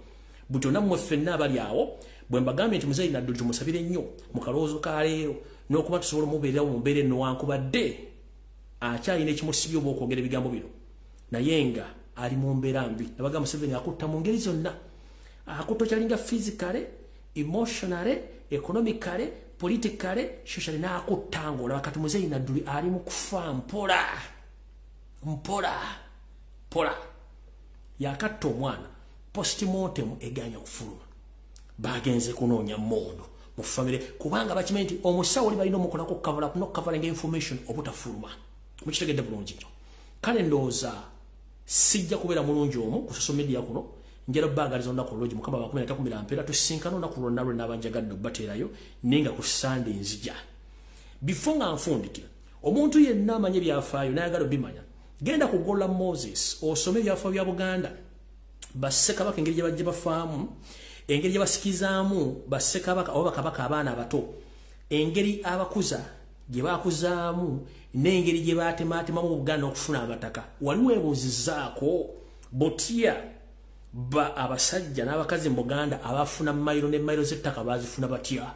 Butyo nammwe ffenna abali awo bwe mbagambye nti Muzeeyi Nadduli tumusabire nnyo mu kalowoozo ka leero n'okuba tusobola omubeererawo mu mbeera eno newankubadde akyalina ekimusibye oba okwogera ebigambo bino naye nga ali mu mbeera mbi. Nabagamba Museveni akutta mu ngeri zonna akutta okyalinga physically, emotionally, economically, politically, socially n'akutta ng'olaba kati Muzeeyi Nadduli ali mu kufa mpola. Yakatta omwana postmortem eganya okufuluma bagenze kunoonya mondo mu family kubanga bakimanyi nti omusawo oli balina omukolako cover up no covering information obutafuluma mukitegedde bulungi nnyo kale ndowooza sijja kubeera mulungi omu ku social media kuno njera bagaliza olunaku olulungi mukama bakumira mpeera tusinkana olunaku lwonna lwe n'abanjagadde obbateerayo ninga ku Sunday nzija before nga nfundikira omuntu yenna amanye ebyafaayo n'ayagala obimanya genda ku Gola Moses osome ebyafaayo bya Buganda bassekabaka engeri gye bajja bafaamu engeri gye basikizaamu bassekabaka oba bakabaka abaana abato engeri abakuza gye bakuzaamu n'engeri gye baatemaatemamu mu Buganda okufuna amataka waliwo ebuuzizaako botya abasajja n'abakazi mu Buganda abafuna mayiro ne mayiro z'ettaka bazifuna batya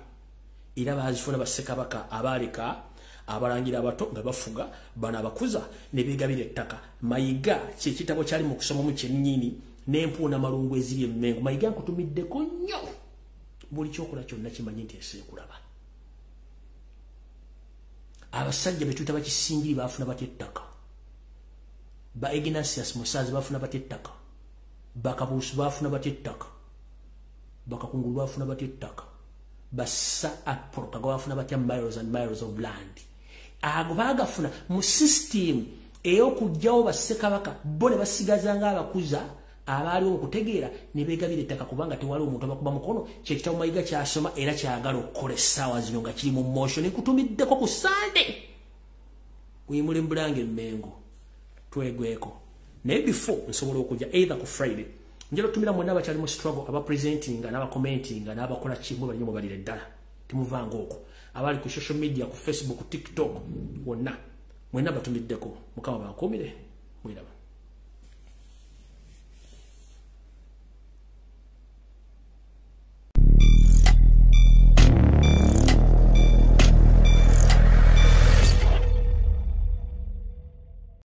era bazifuna bassekabaka abaleka abalangira abato nga bafuga bana abakuza ne beegabira ettaka Mayiga kyekitabo kyali mu kusomamu kyennyini n'empuuna malungu eziri emmengo Mayiga nkutumiddeko nnyo buli kyokola kyonna kimanyi nti eseekulaba abasajja betuyita bakisingiri bafuna batya ettaka ba Ignatius Musazi bafuna batya ettaka bakabuusu bafuna batya ettaka bakakungulu bafuna batya ettaka bassa aporoka bafuna batya miles and miles of land ago bagafuna mu system ey'okugyawo bassekabaka bo ne basigazanga abakuza abaaliwo okutegeera ne beegabira ettaka kubanga tewali omuntu abakuba mukono kyekitabo Mayiga kyasoma era kyagala okukola essaawa zino nga kiri mu motion nkutumiddeko ku Sunday uyimule mbulanga emmengo twegweko naye before nsobola okujja either ku Friday njala otumira mwena abakyali mu struggle abapresentinga n'abakomentinga n'abakola kimwe bali mu balire ddala timuvanga okwo abali ku social media ku Facebook TikTok wonna mwena batumiddeko mukama bakumire mwiraba